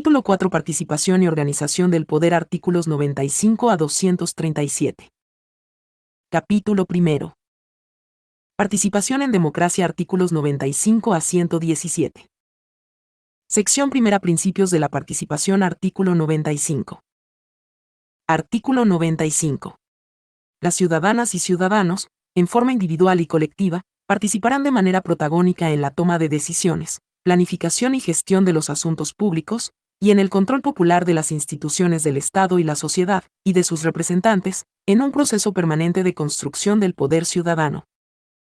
Capítulo 4. Participación y organización del poder. Artículos 95 a 237. Capítulo 1. Participación en democracia. Artículos 95 a 117. Sección 1. Principios de la participación. Artículo 95. Artículo 95. Las ciudadanas y ciudadanos, en forma individual y colectiva, participarán de manera protagónica en la toma de decisiones, planificación y gestión de los asuntos públicos, y en el control popular de las instituciones del Estado y la sociedad, y de sus representantes, en un proceso permanente de construcción del poder ciudadano.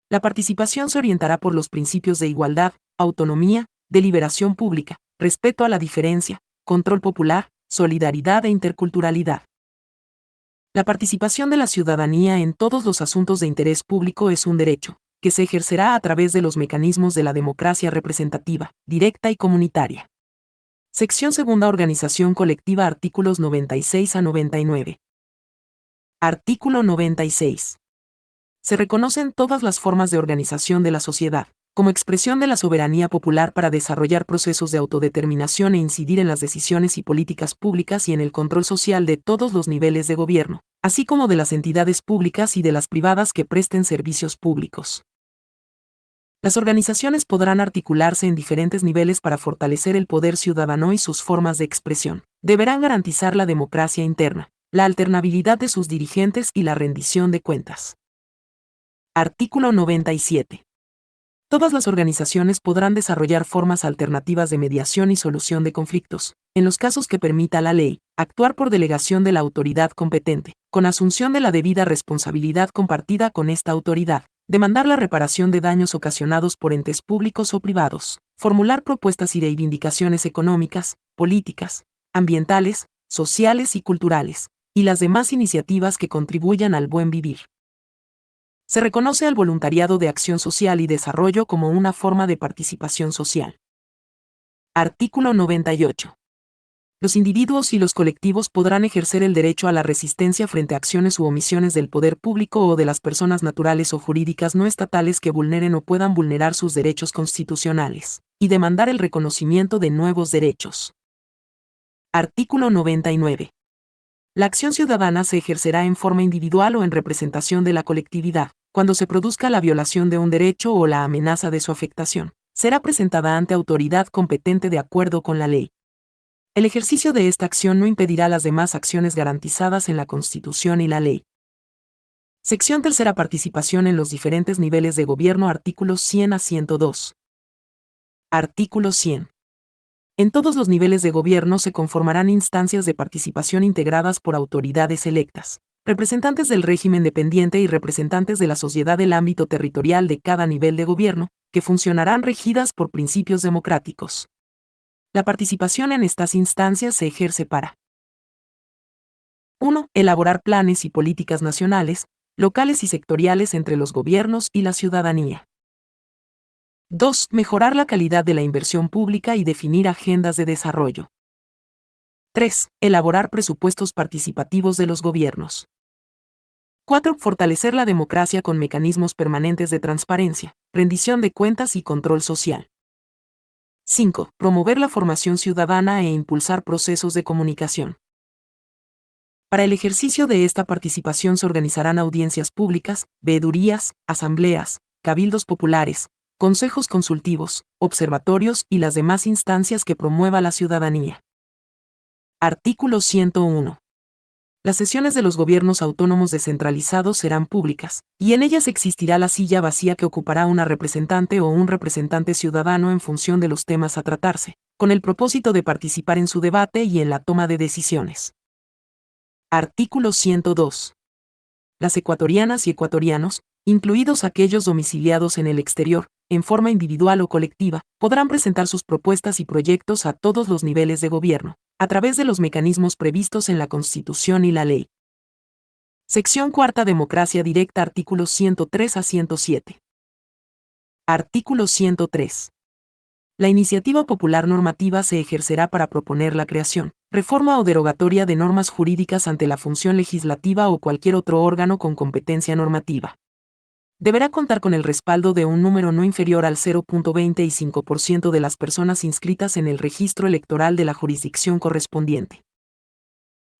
La participación se orientará por los principios de igualdad, autonomía, deliberación pública, respeto a la diferencia, control popular, solidaridad e interculturalidad. La participación de la ciudadanía en todos los asuntos de interés público es un derecho, que se ejercerá a través de los mecanismos de la democracia representativa, directa y comunitaria. Sección 2. Organización colectiva. Artículos 96 a 99. Artículo 96. Se reconocen todas las formas de organización de la sociedad, como expresión de la soberanía popular para desarrollar procesos de autodeterminación e incidir en las decisiones y políticas públicas y en el control social de todos los niveles de gobierno, así como de las entidades públicas y de las privadas que presten servicios públicos. Las organizaciones podrán articularse en diferentes niveles para fortalecer el poder ciudadano y sus formas de expresión. Deberán garantizar la democracia interna, la alternabilidad de sus dirigentes y la rendición de cuentas. Artículo 97. Todas las organizaciones podrán desarrollar formas alternativas de mediación y solución de conflictos, en los casos que permita la ley, actuar por delegación de la autoridad competente, con asunción de la debida responsabilidad compartida con esta autoridad, demandar la reparación de daños ocasionados por entes públicos o privados, formular propuestas y reivindicaciones económicas, políticas, ambientales, sociales y culturales, y las demás iniciativas que contribuyan al buen vivir. Se reconoce al voluntariado de acción social y desarrollo como una forma de participación social. Artículo 98. Los individuos y los colectivos podrán ejercer el derecho a la resistencia frente a acciones u omisiones del poder público o de las personas naturales o jurídicas no estatales que vulneren o puedan vulnerar sus derechos constitucionales, y demandar el reconocimiento de nuevos derechos. Artículo 99. La acción ciudadana se ejercerá en forma individual o en representación de la colectividad, cuando se produzca la violación de un derecho o la amenaza de su afectación. Será presentada ante autoridad competente de acuerdo con la ley. El ejercicio de esta acción no impedirá las demás acciones garantizadas en la Constitución y la ley. Sección 3. Participación en los diferentes niveles de gobierno. Artículos 100 a 102. Artículo 100. En todos los niveles de gobierno se conformarán instancias de participación integradas por autoridades electas, representantes del régimen dependiente y representantes de la sociedad del ámbito territorial de cada nivel de gobierno, que funcionarán regidas por principios democráticos. La participación en estas instancias se ejerce para 1. Elaborar planes y políticas nacionales, locales y sectoriales entre los gobiernos y la ciudadanía. 2. Mejorar la calidad de la inversión pública y definir agendas de desarrollo. 3. Elaborar presupuestos participativos de los gobiernos. 4. Fortalecer la democracia con mecanismos permanentes de transparencia, rendición de cuentas y control social. 5. Promover la formación ciudadana e impulsar procesos de comunicación. Para el ejercicio de esta participación se organizarán audiencias públicas, veedurías, asambleas, cabildos populares, consejos consultivos, observatorios y las demás instancias que promueva la ciudadanía. Artículo 101. Las sesiones de los gobiernos autónomos descentralizados serán públicas, y en ellas existirá la silla vacía que ocupará una representante o un representante ciudadano en función de los temas a tratarse, con el propósito de participar en su debate y en la toma de decisiones. Artículo 102. Las ecuatorianas y ecuatorianos, incluidos aquellos domiciliados en el exterior, en forma individual o colectiva, podrán presentar sus propuestas y proyectos a todos los niveles de gobierno, a través de los mecanismos previstos en la Constitución y la ley. Sección 4. Democracia directa. Artículos 103 a 107. Artículo 103. La iniciativa popular normativa se ejercerá para proponer la creación, reforma o derogatoria de normas jurídicas ante la función legislativa o cualquier otro órgano con competencia normativa. deberá contar con el respaldo de un número no inferior al 0.25% de las personas inscritas en el registro electoral de la jurisdicción correspondiente.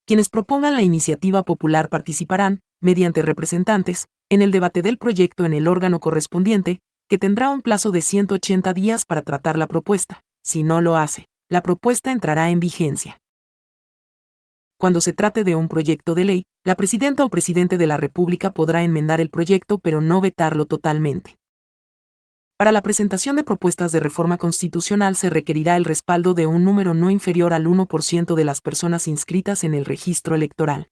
Quienes propongan la iniciativa popular participarán, mediante representantes, en el debate del proyecto en el órgano correspondiente, que tendrá un plazo de 180 días para tratar la propuesta. Si no lo hace, la propuesta entrará en vigencia. Cuando se trate de un proyecto de ley, la presidenta o presidente de la República podrá enmendar el proyecto pero no vetarlo totalmente. Para la presentación de propuestas de reforma constitucional se requerirá el respaldo de un número no inferior al 1% de las personas inscritas en el registro electoral.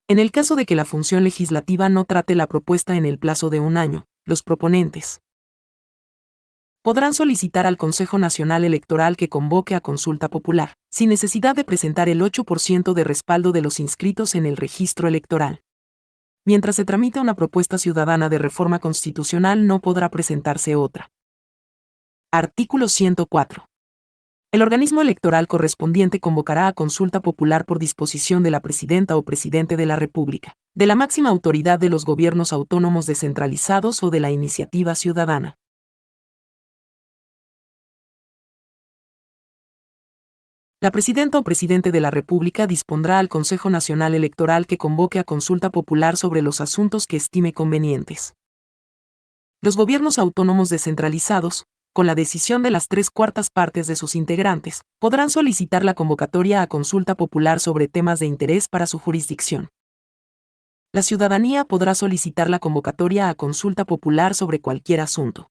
En el caso de que la función legislativa no trate la propuesta en el plazo de un año, los proponentes podrán solicitar al Consejo Nacional Electoral que convoque a consulta popular, sin necesidad de presentar el 8% de respaldo de los inscritos en el registro electoral. Mientras se tramita una propuesta ciudadana de reforma constitucional no podrá presentarse otra. Artículo 104. El organismo electoral correspondiente convocará a consulta popular por disposición de la presidenta o presidente de la República, de la máxima autoridad de los gobiernos autónomos descentralizados o de la iniciativa ciudadana. La presidenta o presidente de la República dispondrá al Consejo Nacional Electoral que convoque a consulta popular sobre los asuntos que estime convenientes. Los gobiernos autónomos descentralizados, con la decisión de las 3/4 partes de sus integrantes, podrán solicitar la convocatoria a consulta popular sobre temas de interés para su jurisdicción. La ciudadanía podrá solicitar la convocatoria a consulta popular sobre cualquier asunto.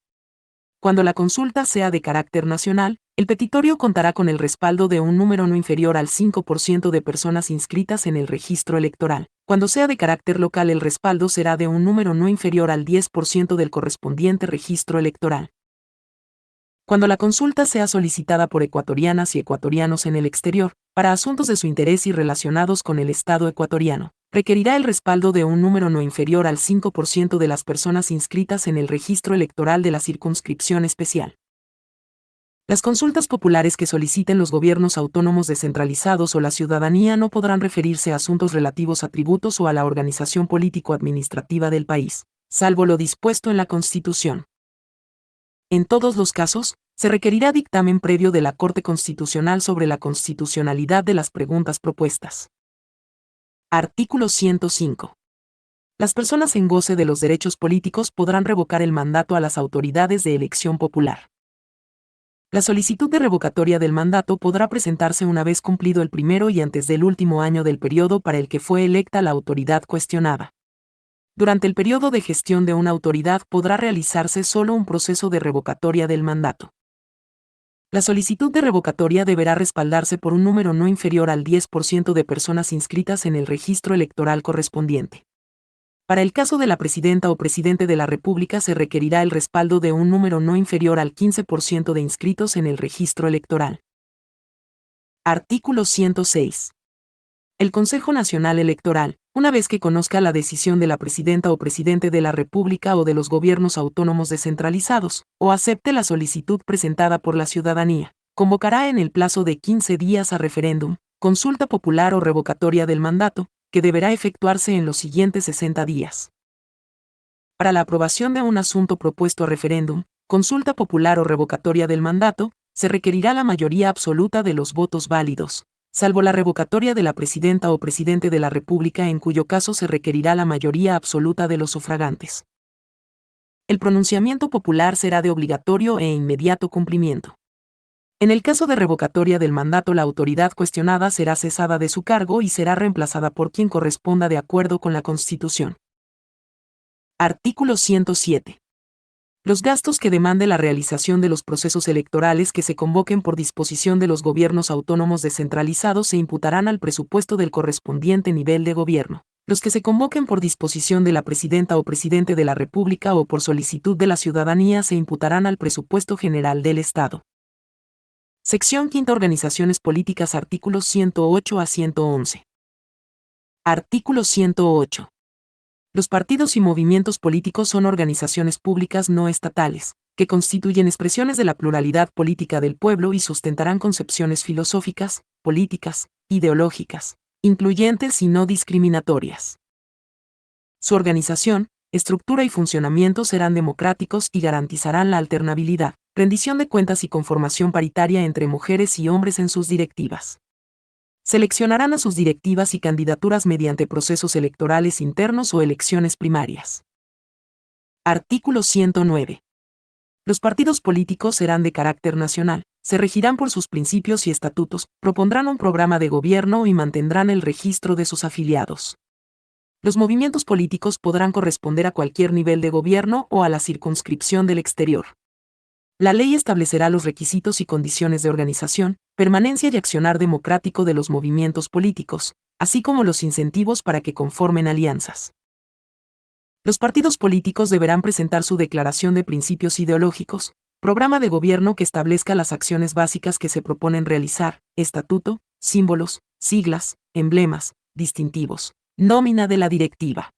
Cuando la consulta sea de carácter nacional, el petitorio contará con el respaldo de un número no inferior al 5% de personas inscritas en el registro electoral. Cuando sea de carácter local, el respaldo será de un número no inferior al 10% del correspondiente registro electoral. Cuando la consulta sea solicitada por ecuatorianas y ecuatorianos en el exterior, para asuntos de su interés y relacionados con el Estado ecuatoriano, requerirá el respaldo de un número no inferior al 5% de las personas inscritas en el registro electoral de la circunscripción especial. Las consultas populares que soliciten los gobiernos autónomos descentralizados o la ciudadanía no podrán referirse a asuntos relativos a tributos o a la organización político-administrativa del país, salvo lo dispuesto en la Constitución. En todos los casos, se requerirá dictamen previo de la Corte Constitucional sobre la constitucionalidad de las preguntas propuestas. Artículo 105. Las personas en goce de los derechos políticos podrán revocar el mandato a las autoridades de elección popular. La solicitud de revocatoria del mandato podrá presentarse una vez cumplido el primero y antes del último año del periodo para el que fue electa la autoridad cuestionada. Durante el periodo de gestión de una autoridad podrá realizarse solo un proceso de revocatoria del mandato. La solicitud de revocatoria deberá respaldarse por un número no inferior al 10% de personas inscritas en el registro electoral correspondiente. Para el caso de la presidenta o presidente de la República se requerirá el respaldo de un número no inferior al 15% de inscritos en el registro electoral. Artículo 106. El Consejo Nacional Electoral, una vez que conozca la decisión de la presidenta o presidente de la República o de los gobiernos autónomos descentralizados, o acepte la solicitud presentada por la ciudadanía, convocará en el plazo de 15 días a referéndum, consulta popular o revocatoria del mandato, que deberá efectuarse en los siguientes 60 días. Para la aprobación de un asunto propuesto a referéndum, consulta popular o revocatoria del mandato, se requerirá la mayoría absoluta de los votos válidos, salvo la revocatoria de la presidenta o presidente de la República, en cuyo caso se requerirá la mayoría absoluta de los sufragantes. El pronunciamiento popular será de obligatorio e inmediato cumplimiento. En el caso de revocatoria del mandato, la autoridad cuestionada será cesada de su cargo y será reemplazada por quien corresponda de acuerdo con la Constitución. Artículo 107. Los gastos que demande la realización de los procesos electorales que se convoquen por disposición de los gobiernos autónomos descentralizados se imputarán al presupuesto del correspondiente nivel de gobierno. Los que se convoquen por disposición de la presidenta o presidente de la República o por solicitud de la ciudadanía se imputarán al presupuesto general del Estado. Sección 5. Organizaciones políticas. Artículos 108 a 111. Artículo 108. Los partidos y movimientos políticos son organizaciones públicas no estatales, que constituyen expresiones de la pluralidad política del pueblo y sustentarán concepciones filosóficas, políticas, ideológicas, incluyentes y no discriminatorias. Su organización, estructura y funcionamiento serán democráticos y garantizarán la alternabilidad, rendición de cuentas y conformación paritaria entre mujeres y hombres en sus directivas. Seleccionarán a sus directivas y candidaturas mediante procesos electorales internos o elecciones primarias. Artículo 109. Los partidos políticos serán de carácter nacional, se regirán por sus principios y estatutos, propondrán un programa de gobierno y mantendrán el registro de sus afiliados. Los movimientos políticos podrán corresponder a cualquier nivel de gobierno o a la circunscripción del exterior. La ley establecerá los requisitos y condiciones de organización, permanencia y accionar democrático de los movimientos políticos, así como los incentivos para que conformen alianzas. Los partidos políticos deberán presentar su declaración de principios ideológicos, programa de gobierno que establezca las acciones básicas que se proponen realizar, estatuto, símbolos, siglas, emblemas, distintivos, nómina de la directiva.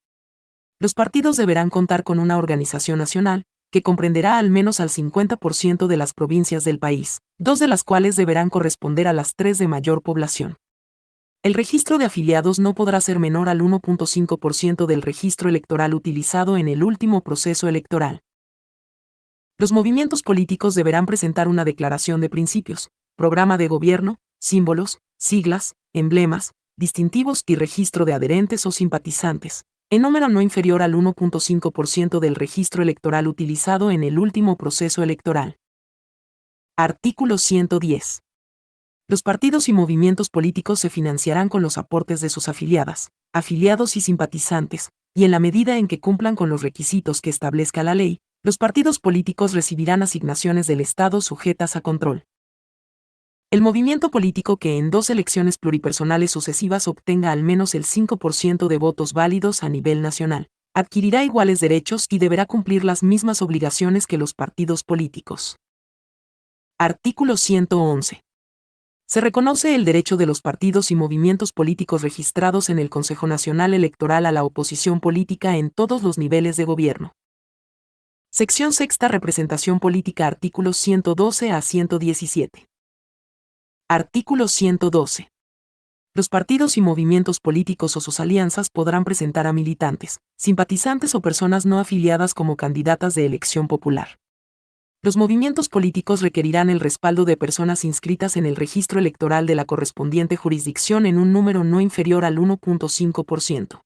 Los partidos deberán contar con una organización nacional, que comprenderá al menos al 50% de las provincias del país, 2 de las cuales deberán corresponder a las 3 de mayor población. El registro de afiliados no podrá ser menor al 1.5% del registro electoral utilizado en el último proceso electoral. Los movimientos políticos deberán presentar una declaración de principios, programa de gobierno, símbolos, siglas, emblemas, distintivos y registro de adherentes o simpatizantes, en número no inferior al 1.5% del registro electoral utilizado en el último proceso electoral. Artículo 110. Los partidos y movimientos políticos se financiarán con los aportes de sus afiliadas, afiliados y simpatizantes, y en la medida en que cumplan con los requisitos que establezca la ley, los partidos políticos recibirán asignaciones del Estado sujetas a control. El movimiento político que en 2 elecciones pluripersonales sucesivas obtenga al menos el 5% de votos válidos a nivel nacional, adquirirá iguales derechos y deberá cumplir las mismas obligaciones que los partidos políticos. Artículo 111. Se reconoce el derecho de los partidos y movimientos políticos registrados en el Consejo Nacional Electoral a la oposición política en todos los niveles de gobierno. Sección sexta. Representación política. Artículos 112 a 117. Artículo 112. Los partidos y movimientos políticos o sus alianzas podrán presentar a militantes, simpatizantes o personas no afiliadas como candidatas de elección popular. Los movimientos políticos requerirán el respaldo de personas inscritas en el registro electoral de la correspondiente jurisdicción en un número no inferior al 1.5%.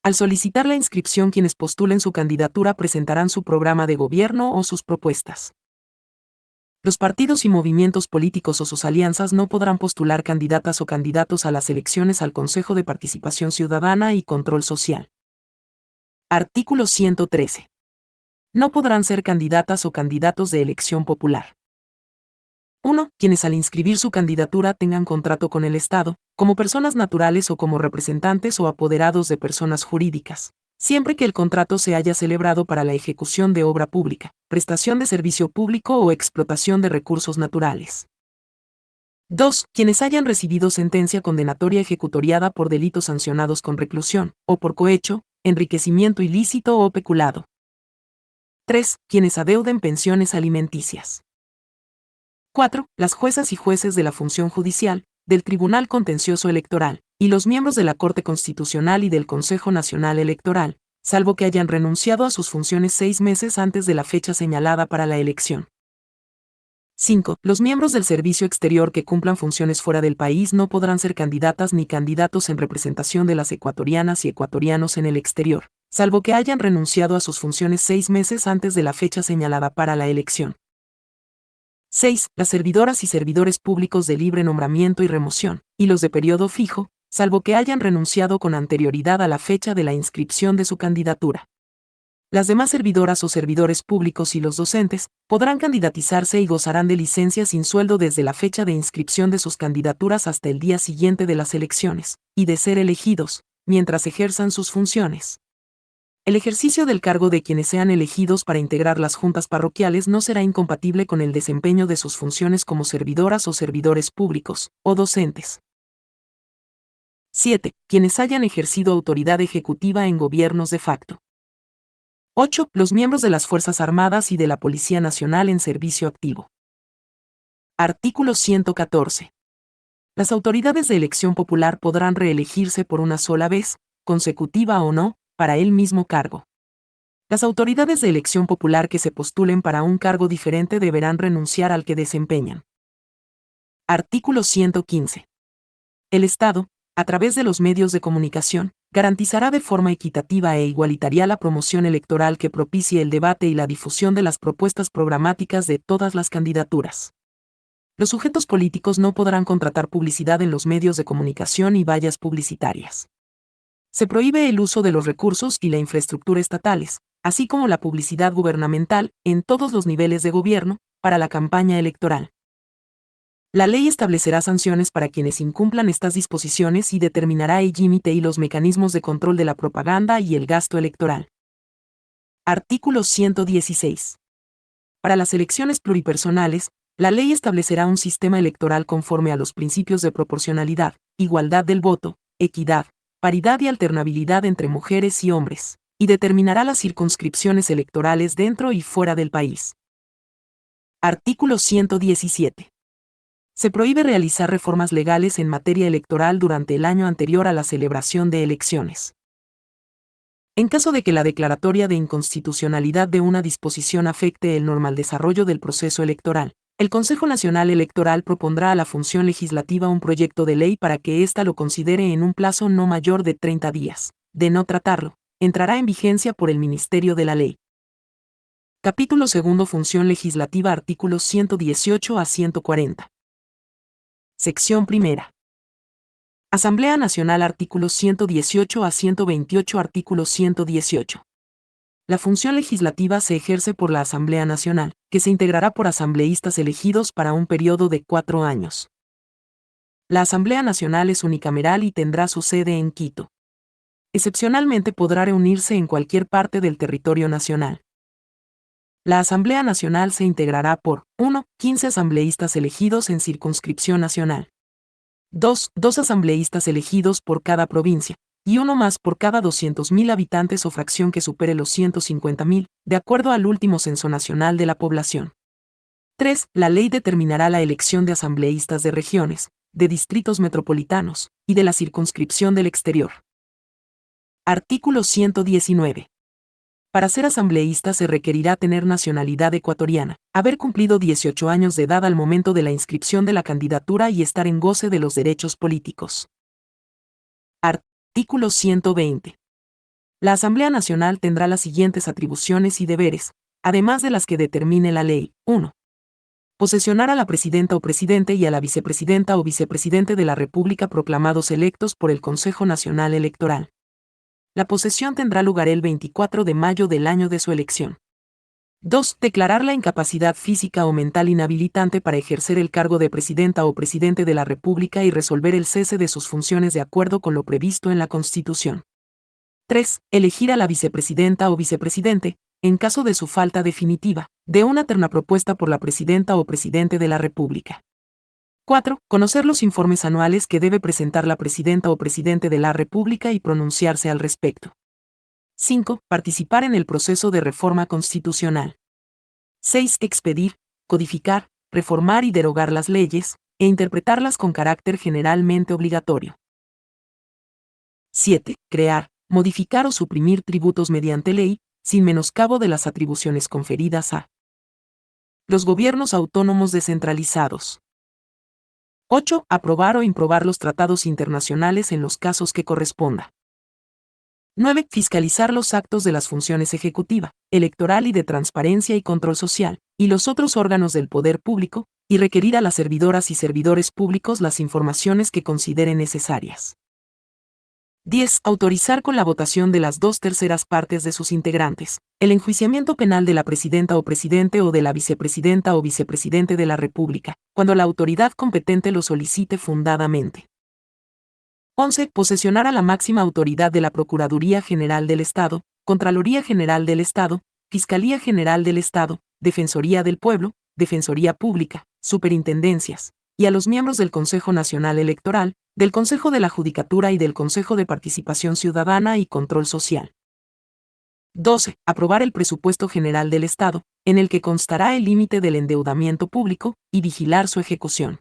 Al solicitar la inscripción, quienes postulen su candidatura presentarán su programa de gobierno o sus propuestas. Los partidos y movimientos políticos o sus alianzas no podrán postular candidatas o candidatos a las elecciones al Consejo de Participación Ciudadana y Control Social. Artículo 113. No podrán ser candidatas o candidatos de elección popular. 1. Quienes al inscribir su candidatura tengan contrato con el Estado, como personas naturales o como representantes o apoderados de personas jurídicas, siempre que el contrato se haya celebrado para la ejecución de obra pública, prestación de servicio público o explotación de recursos naturales. 2. Quienes hayan recibido sentencia condenatoria ejecutoriada por delitos sancionados con reclusión, o por cohecho, enriquecimiento ilícito o peculado. 3. Quienes adeuden pensiones alimenticias. 4. Las juezas y jueces de la función judicial, del Tribunal Contencioso Electoral, y los miembros de la Corte Constitucional y del Consejo Nacional Electoral, salvo que hayan renunciado a sus funciones 6 meses antes de la fecha señalada para la elección. 5. Los miembros del servicio exterior que cumplan funciones fuera del país no podrán ser candidatas ni candidatos en representación de las ecuatorianas y ecuatorianos en el exterior, salvo que hayan renunciado a sus funciones 6 meses antes de la fecha señalada para la elección. 6. Las servidoras y servidores públicos de libre nombramiento y remoción, y los de periodo fijo, salvo que hayan renunciado con anterioridad a la fecha de la inscripción de su candidatura. Las demás servidoras o servidores públicos y los docentes podrán candidatizarse y gozarán de licencia sin sueldo desde la fecha de inscripción de sus candidaturas hasta el día siguiente de las elecciones, y de ser elegidos, mientras ejerzan sus funciones. El ejercicio del cargo de quienes sean elegidos para integrar las juntas parroquiales no será incompatible con el desempeño de sus funciones como servidoras o servidores públicos, o docentes. 7. Quienes hayan ejercido autoridad ejecutiva en gobiernos de facto. 8. Los miembros de las Fuerzas Armadas y de la Policía Nacional en servicio activo. Artículo 114. Las autoridades de elección popular podrán reelegirse por una sola vez, consecutiva o no, para el mismo cargo. Las autoridades de elección popular que se postulen para un cargo diferente deberán renunciar al que desempeñan. Artículo 115. El Estado, a través de los medios de comunicación, garantizará de forma equitativa e igualitaria la promoción electoral que propicie el debate y la difusión de las propuestas programáticas de todas las candidaturas. Los sujetos políticos no podrán contratar publicidad en los medios de comunicación y vallas publicitarias. Se prohíbe el uso de los recursos y la infraestructura estatales, así como la publicidad gubernamental, en todos los niveles de gobierno, para la campaña electoral. La ley establecerá sanciones para quienes incumplan estas disposiciones y determinará el límite y los mecanismos de control de la propaganda y el gasto electoral. Artículo 116. Para las elecciones pluripersonales, la ley establecerá un sistema electoral conforme a los principios de proporcionalidad, igualdad del voto, equidad, paridad y alternabilidad entre mujeres y hombres, y determinará las circunscripciones electorales dentro y fuera del país. Artículo 117. Se prohíbe realizar reformas legales en materia electoral durante el año anterior a la celebración de elecciones. En caso de que la declaratoria de inconstitucionalidad de una disposición afecte el normal desarrollo del proceso electoral, el Consejo Nacional Electoral propondrá a la función legislativa un proyecto de ley para que ésta lo considere en un plazo no mayor de 30 días. De no tratarlo, entrará en vigencia por el Ministerio de la Ley. Capítulo 2. Función legislativa. Artículos 118 a 140. Sección primera. Asamblea Nacional. Artículos 118 a 128. Artículo 118. La función legislativa se ejerce por la Asamblea Nacional, que se integrará por asambleístas elegidos para un periodo de 4 años. La Asamblea Nacional es unicameral y tendrá su sede en Quito. Excepcionalmente podrá reunirse en cualquier parte del territorio nacional. La Asamblea Nacional se integrará por 1. 15 asambleístas elegidos en circunscripción nacional. 2. 2 asambleístas elegidos por cada provincia, y uno más por cada 200.000 habitantes o fracción que supere los 150.000, de acuerdo al último censo nacional de la población. 3. La ley determinará la elección de asambleístas de regiones, de distritos metropolitanos, y de la circunscripción del exterior. Artículo 119. Para ser asambleísta se requerirá tener nacionalidad ecuatoriana, haber cumplido 18 años de edad al momento de la inscripción de la candidatura y estar en goce de los derechos políticos. Artículo 120. La Asamblea Nacional tendrá las siguientes atribuciones y deberes, además de las que determine la ley. 1. Posesionar a la presidenta o presidente y a la vicepresidenta o vicepresidente de la República proclamados electos por el Consejo Nacional Electoral. La posesión tendrá lugar el 24 de mayo del año de su elección. 2. Declarar la incapacidad física o mental inhabilitante para ejercer el cargo de presidenta o presidente de la República y resolver el cese de sus funciones de acuerdo con lo previsto en la Constitución. 3. Elegir a la vicepresidenta o vicepresidente, en caso de su falta definitiva, de una terna propuesta por la presidenta o presidente de la República. 4. Conocer los informes anuales que debe presentar la presidenta o presidente de la República y pronunciarse al respecto. 5. Participar en el proceso de reforma constitucional. 6. Expedir, codificar, reformar y derogar las leyes, e interpretarlas con carácter generalmente obligatorio. 7. Crear, modificar o suprimir tributos mediante ley, sin menoscabo de las atribuciones conferidas a los gobiernos autónomos descentralizados. 8. Aprobar o improbar los tratados internacionales en los casos que corresponda. 9. Fiscalizar los actos de las funciones ejecutiva, electoral y de transparencia y control social, y los otros órganos del poder público, y requerir a las servidoras y servidores públicos las informaciones que considere necesarias. 10. Autorizar con la votación de las 2/3 partes de sus integrantes, el enjuiciamiento penal de la presidenta o presidente o de la vicepresidenta o vicepresidente de la República, cuando la autoridad competente lo solicite fundadamente. 11. Posesionar a la máxima autoridad de la Procuraduría General del Estado, Contraloría General del Estado, Fiscalía General del Estado, Defensoría del Pueblo, Defensoría Pública, Superintendencias, y a los miembros del Consejo Nacional Electoral, del Consejo de la Judicatura y del Consejo de Participación Ciudadana y Control Social. 12. Aprobar el presupuesto general del Estado, en el que constará el límite del endeudamiento público, y vigilar su ejecución.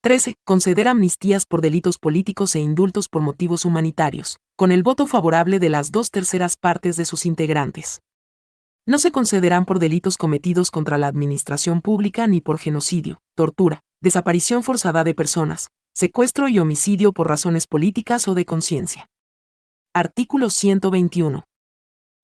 13. Conceder amnistías por delitos políticos e indultos por motivos humanitarios, con el voto favorable de las 2/3 partes de sus integrantes. No se concederán por delitos cometidos contra la administración pública ni por genocidio, tortura, desaparición forzada de personas, secuestro y homicidio por razones políticas o de conciencia. Artículo 121.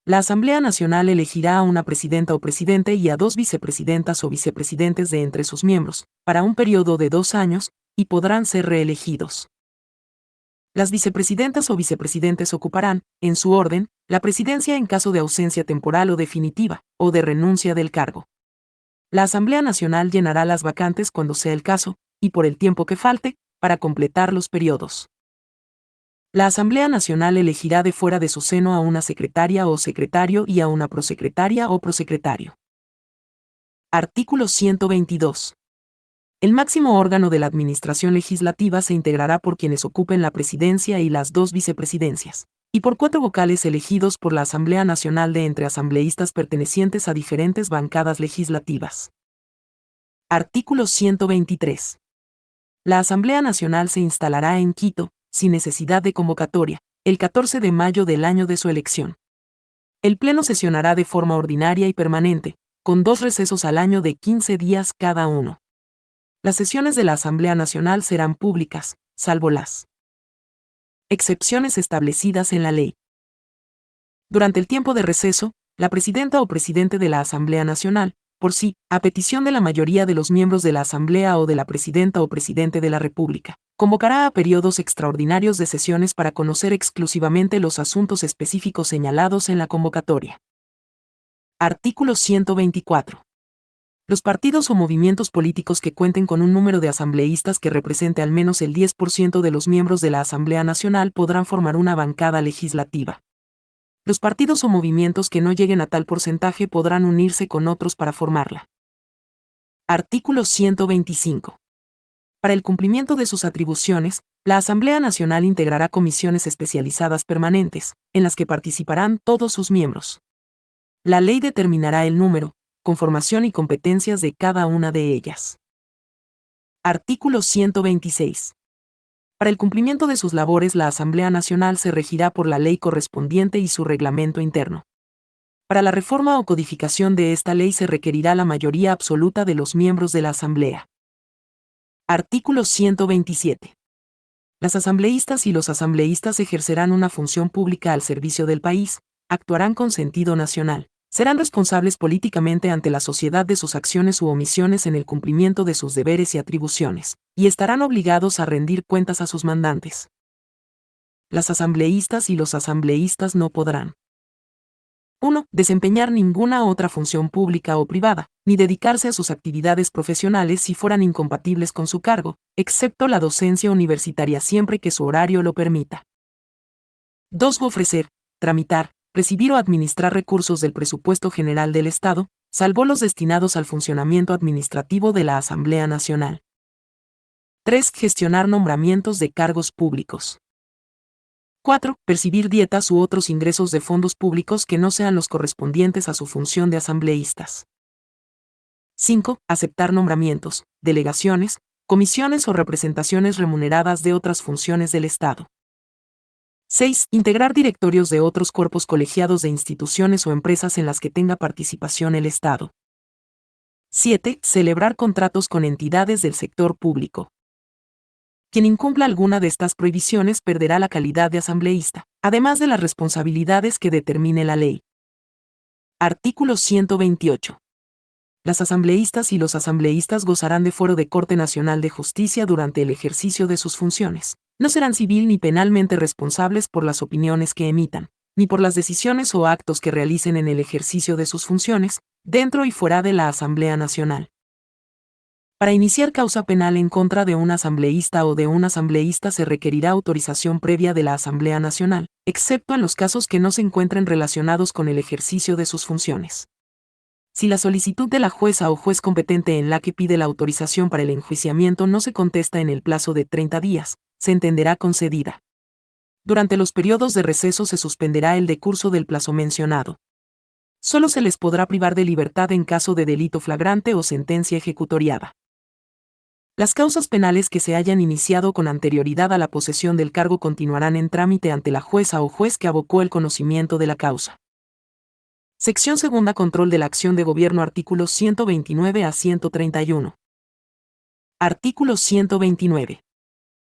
La Asamblea Nacional elegirá a una presidenta o presidente y a 2 vicepresidentas o vicepresidentes de entre sus miembros, para un periodo de 2 años, y podrán ser reelegidos. Las vicepresidentas o vicepresidentes ocuparán, en su orden, la presidencia en caso de ausencia temporal o definitiva, o de renuncia del cargo. La Asamblea Nacional llenará las vacantes cuando sea el caso, y por el tiempo que falte, para completar los periodos. La Asamblea Nacional elegirá de fuera de su seno a una secretaria o secretario y a una prosecretaria o prosecretario. Artículo 122. El máximo órgano de la Administración Legislativa se integrará por quienes ocupen la presidencia y las 2 vicepresidencias, y por 4 vocales elegidos por la Asamblea Nacional de entre asambleístas pertenecientes a diferentes bancadas legislativas. Artículo 123. La Asamblea Nacional se instalará en Quito, sin necesidad de convocatoria, el 14 de mayo del año de su elección. El Pleno sesionará de forma ordinaria y permanente, con 2 recesos al año de 15 días cada uno. Las sesiones de la Asamblea Nacional serán públicas, salvo las excepciones establecidas en la ley. Durante el tiempo de receso, la presidenta o presidente de la Asamblea Nacional, por sí, a petición de la mayoría de los miembros de la Asamblea o de la presidenta o presidente de la República, convocará a periodos extraordinarios de sesiones para conocer exclusivamente los asuntos específicos señalados en la convocatoria. Artículo 124. Los partidos o movimientos políticos que cuenten con un número de asambleístas que represente al menos el 10% de los miembros de la Asamblea Nacional podrán formar una bancada legislativa. Los partidos o movimientos que no lleguen a tal porcentaje podrán unirse con otros para formarla. Artículo 125. Para el cumplimiento de sus atribuciones, la Asamblea Nacional integrará comisiones especializadas permanentes, en las que participarán todos sus miembros. La ley determinará el número, conformación y competencias de cada una de ellas. Artículo 126. Para el cumplimiento de sus labores, la Asamblea Nacional se regirá por la ley correspondiente y su reglamento interno. Para la reforma o codificación de esta ley se requerirá la mayoría absoluta de los miembros de la Asamblea. Artículo 127. Las asambleístas y los asambleístas ejercerán una función pública al servicio del país, actuarán con sentido nacional, serán responsables políticamente ante la sociedad de sus acciones u omisiones en el cumplimiento de sus deberes y atribuciones, y estarán obligados a rendir cuentas a sus mandantes. Las asambleístas y los asambleístas no podrán 1. Desempeñar ninguna otra función pública o privada, ni dedicarse a sus actividades profesionales si fueran incompatibles con su cargo, excepto la docencia universitaria siempre que su horario lo permita. 2. Ofrecer, tramitar, recibir o administrar recursos del presupuesto general del Estado, salvo los destinados al funcionamiento administrativo de la Asamblea Nacional. 3. Gestionar nombramientos de cargos públicos. 4. Percibir dietas u otros ingresos de fondos públicos que no sean los correspondientes a su función de asambleístas. 5. Aceptar nombramientos, delegaciones, comisiones o representaciones remuneradas de otras funciones del Estado. 6. Integrar directorios de otros cuerpos colegiados de instituciones o empresas en las que tenga participación el Estado. 7. Celebrar contratos con entidades del sector público. Quien incumpla alguna de estas prohibiciones perderá la calidad de asambleísta, además de las responsabilidades que determine la ley. Artículo 128. Las asambleístas y los asambleístas gozarán de fuero de Corte Nacional de Justicia durante el ejercicio de sus funciones. No serán civil ni penalmente responsables por las opiniones que emitan, ni por las decisiones o actos que realicen en el ejercicio de sus funciones, dentro y fuera de la Asamblea Nacional. Para iniciar causa penal en contra de un asambleísta o de un asambleísta se requerirá autorización previa de la Asamblea Nacional, excepto en los casos que no se encuentren relacionados con el ejercicio de sus funciones. Si la solicitud de la jueza o juez competente en la que pide la autorización para el enjuiciamiento no se contesta en el plazo de 30 días, se entenderá concedida. Durante los periodos de receso se suspenderá el decurso del plazo mencionado. Solo se les podrá privar de libertad en caso de delito flagrante o sentencia ejecutoriada. Las causas penales que se hayan iniciado con anterioridad a la posesión del cargo continuarán en trámite ante la jueza o juez que abocó el conocimiento de la causa. Sección segunda. Control de la acción de gobierno. Artículos 129 a 131. Artículo 129.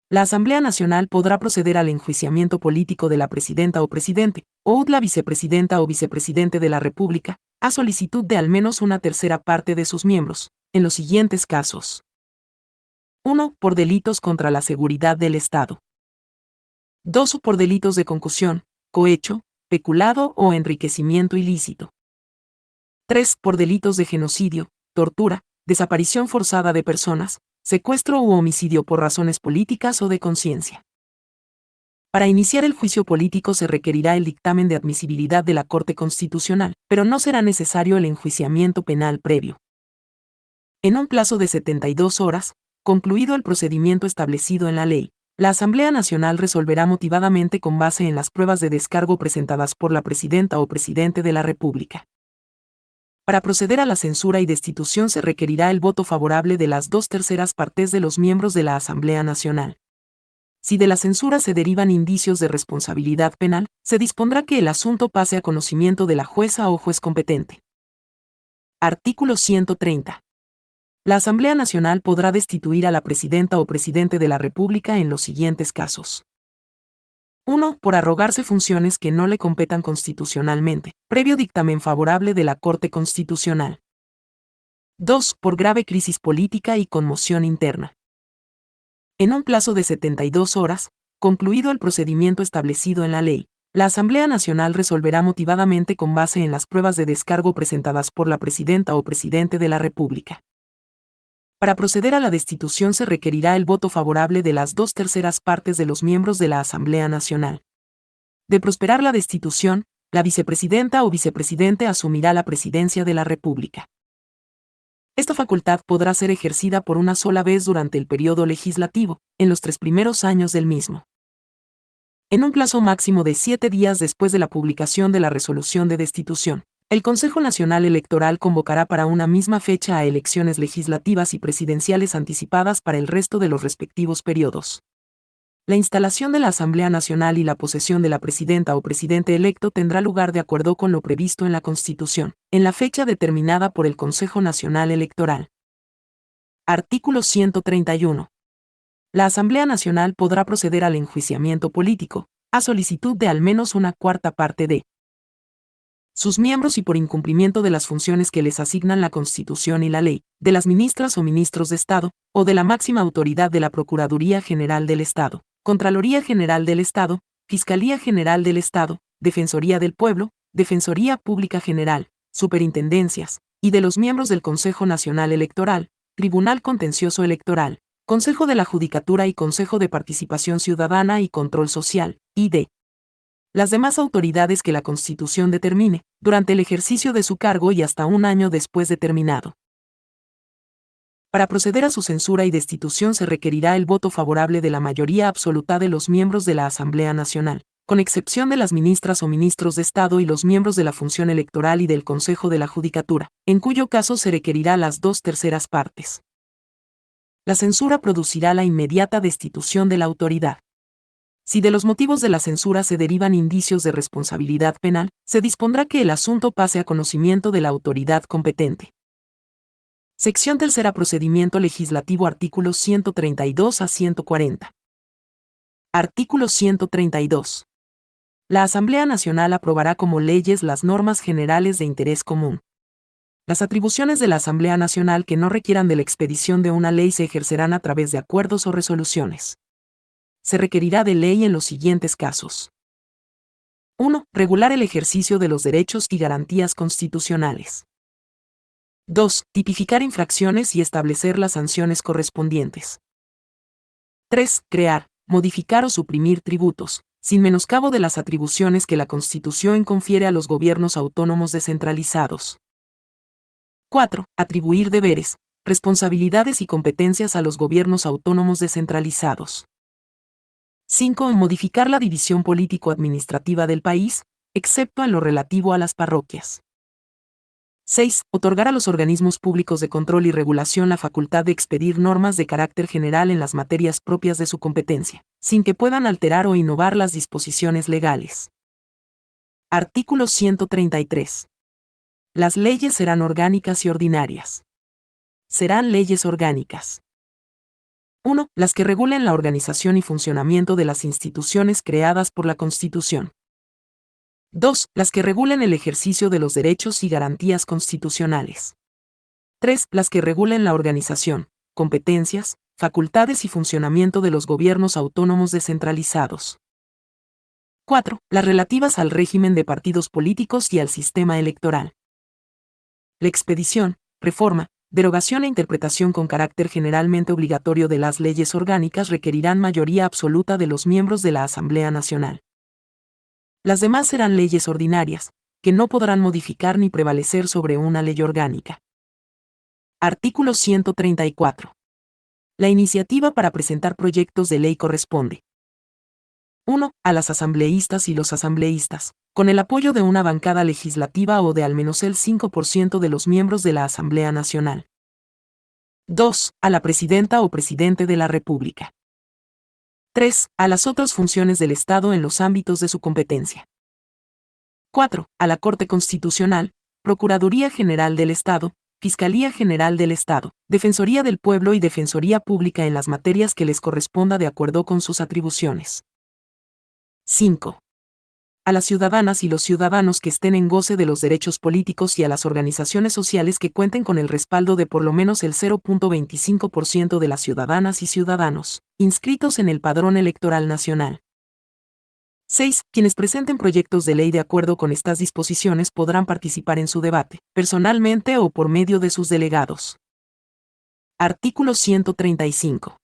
La Asamblea Nacional podrá proceder al enjuiciamiento político de la presidenta o presidente, o la vicepresidenta o vicepresidente de la República, a solicitud de al menos una tercera parte de sus miembros, en los siguientes casos. 1. Por delitos contra la seguridad del Estado. 2. Por delitos de concusión, cohecho, peculado o enriquecimiento ilícito. 3. Por delitos de genocidio, tortura, desaparición forzada de personas, secuestro u homicidio por razones políticas o de conciencia. Para iniciar el juicio político se requerirá el dictamen de admisibilidad de la Corte Constitucional, pero no será necesario el enjuiciamiento penal previo. En un plazo de 72 horas, concluido el procedimiento establecido en la ley, la Asamblea Nacional resolverá motivadamente con base en las pruebas de descargo presentadas por la presidenta o presidente de la República. Para proceder a la censura y destitución se requerirá el voto favorable de las 2/3 partes de los miembros de la Asamblea Nacional. Si de la censura se derivan indicios de responsabilidad penal, se dispondrá que el asunto pase a conocimiento de la jueza o juez competente. Artículo 130. La Asamblea Nacional podrá destituir a la presidenta o presidente de la República en los siguientes casos. 1. Por arrogarse funciones que no le competan constitucionalmente, previo dictamen favorable de la Corte Constitucional. 2. Por grave crisis política y conmoción interna. En un plazo de 72 horas, concluido el procedimiento establecido en la ley, la Asamblea Nacional resolverá motivadamente con base en las pruebas de descargo presentadas por la presidenta o presidente de la República. Para proceder a la destitución se requerirá el voto favorable de las 2/3 partes de los miembros de la Asamblea Nacional. De prosperar la destitución, la vicepresidenta o vicepresidente asumirá la presidencia de la República. Esta facultad podrá ser ejercida por una sola vez durante el periodo legislativo, en los 3 primeros años del mismo. En un plazo máximo de 7 días después de la publicación de la resolución de destitución, el Consejo Nacional Electoral convocará para una misma fecha a elecciones legislativas y presidenciales anticipadas para el resto de los respectivos periodos. La instalación de la Asamblea Nacional y la posesión de la presidenta o presidente electo tendrá lugar de acuerdo con lo previsto en la Constitución, en la fecha determinada por el Consejo Nacional Electoral. Artículo 131. La Asamblea Nacional podrá proceder al enjuiciamiento político, a solicitud de al menos una cuarta parte de sus miembros y por incumplimiento de las funciones que les asignan la Constitución y la ley, de las ministras o ministros de Estado, o de la máxima autoridad de la Procuraduría General del Estado, Contraloría General del Estado, Fiscalía General del Estado, Defensoría del Pueblo, Defensoría Pública General, Superintendencias, y de los miembros del Consejo Nacional Electoral, Tribunal Contencioso Electoral, Consejo de la Judicatura y Consejo de Participación Ciudadana y Control Social, y de las demás autoridades que la Constitución determine, durante el ejercicio de su cargo y hasta un año después de terminado. Para proceder a su censura y destitución se requerirá el voto favorable de la mayoría absoluta de los miembros de la Asamblea Nacional, con excepción de las ministras o ministros de Estado y los miembros de la función electoral y del Consejo de la Judicatura, en cuyo caso se requerirá las 2/3 partes. La censura producirá la inmediata destitución de la autoridad. Si de los motivos de la censura se derivan indicios de responsabilidad penal, se dispondrá que el asunto pase a conocimiento de la autoridad competente. Sección tercera. Procedimiento legislativo. Artículos 132 a 140. Artículo 132. La Asamblea Nacional aprobará como leyes las normas generales de interés común. Las atribuciones de la Asamblea Nacional que no requieran de la expedición de una ley se ejercerán a través de acuerdos o resoluciones. Se requerirá de ley en los siguientes casos. 1. Regular el ejercicio de los derechos y garantías constitucionales. 2. Tipificar infracciones y establecer las sanciones correspondientes. 3. Crear, modificar o suprimir tributos, sin menoscabo de las atribuciones que la Constitución confiere a los gobiernos autónomos descentralizados. 4. Atribuir deberes, responsabilidades y competencias a los gobiernos autónomos descentralizados. 5. Modificar la división político-administrativa del país, excepto en lo relativo a las parroquias. 6. Otorgar a los organismos públicos de control y regulación la facultad de expedir normas de carácter general en las materias propias de su competencia, sin que puedan alterar o innovar las disposiciones legales. Artículo 133. Las leyes serán orgánicas y ordinarias. Serán leyes orgánicas. 1. Las que regulen la organización y funcionamiento de las instituciones creadas por la Constitución. 2. Las que regulen el ejercicio de los derechos y garantías constitucionales. 3. Las que regulen la organización, competencias, facultades y funcionamiento de los gobiernos autónomos descentralizados. 4. Las relativas al régimen de partidos políticos y al sistema electoral. La expedición, reforma, derogación e interpretación con carácter generalmente obligatorio de las leyes orgánicas requerirán mayoría absoluta de los miembros de la Asamblea Nacional. Las demás serán leyes ordinarias, que no podrán modificar ni prevalecer sobre una ley orgánica. Artículo 134. La iniciativa para presentar proyectos de ley corresponde: 1. A las asambleístas y los asambleístas, con el apoyo de una bancada legislativa o de al menos el 5% de los miembros de la Asamblea Nacional. 2. A la presidenta o presidente de la República. 3. A las otras funciones del Estado en los ámbitos de su competencia. 4. A la Corte Constitucional, Procuraduría General del Estado, Fiscalía General del Estado, Defensoría del Pueblo y Defensoría Pública en las materias que les corresponda de acuerdo con sus atribuciones. 5. A las ciudadanas y los ciudadanos que estén en goce de los derechos políticos y a las organizaciones sociales que cuenten con el respaldo de por lo menos el 0.25% de las ciudadanas y ciudadanos inscritos en el Padrón Electoral Nacional. 6. Quienes presenten proyectos de ley de acuerdo con estas disposiciones podrán participar en su debate, personalmente o por medio de sus delegados. Artículo 135.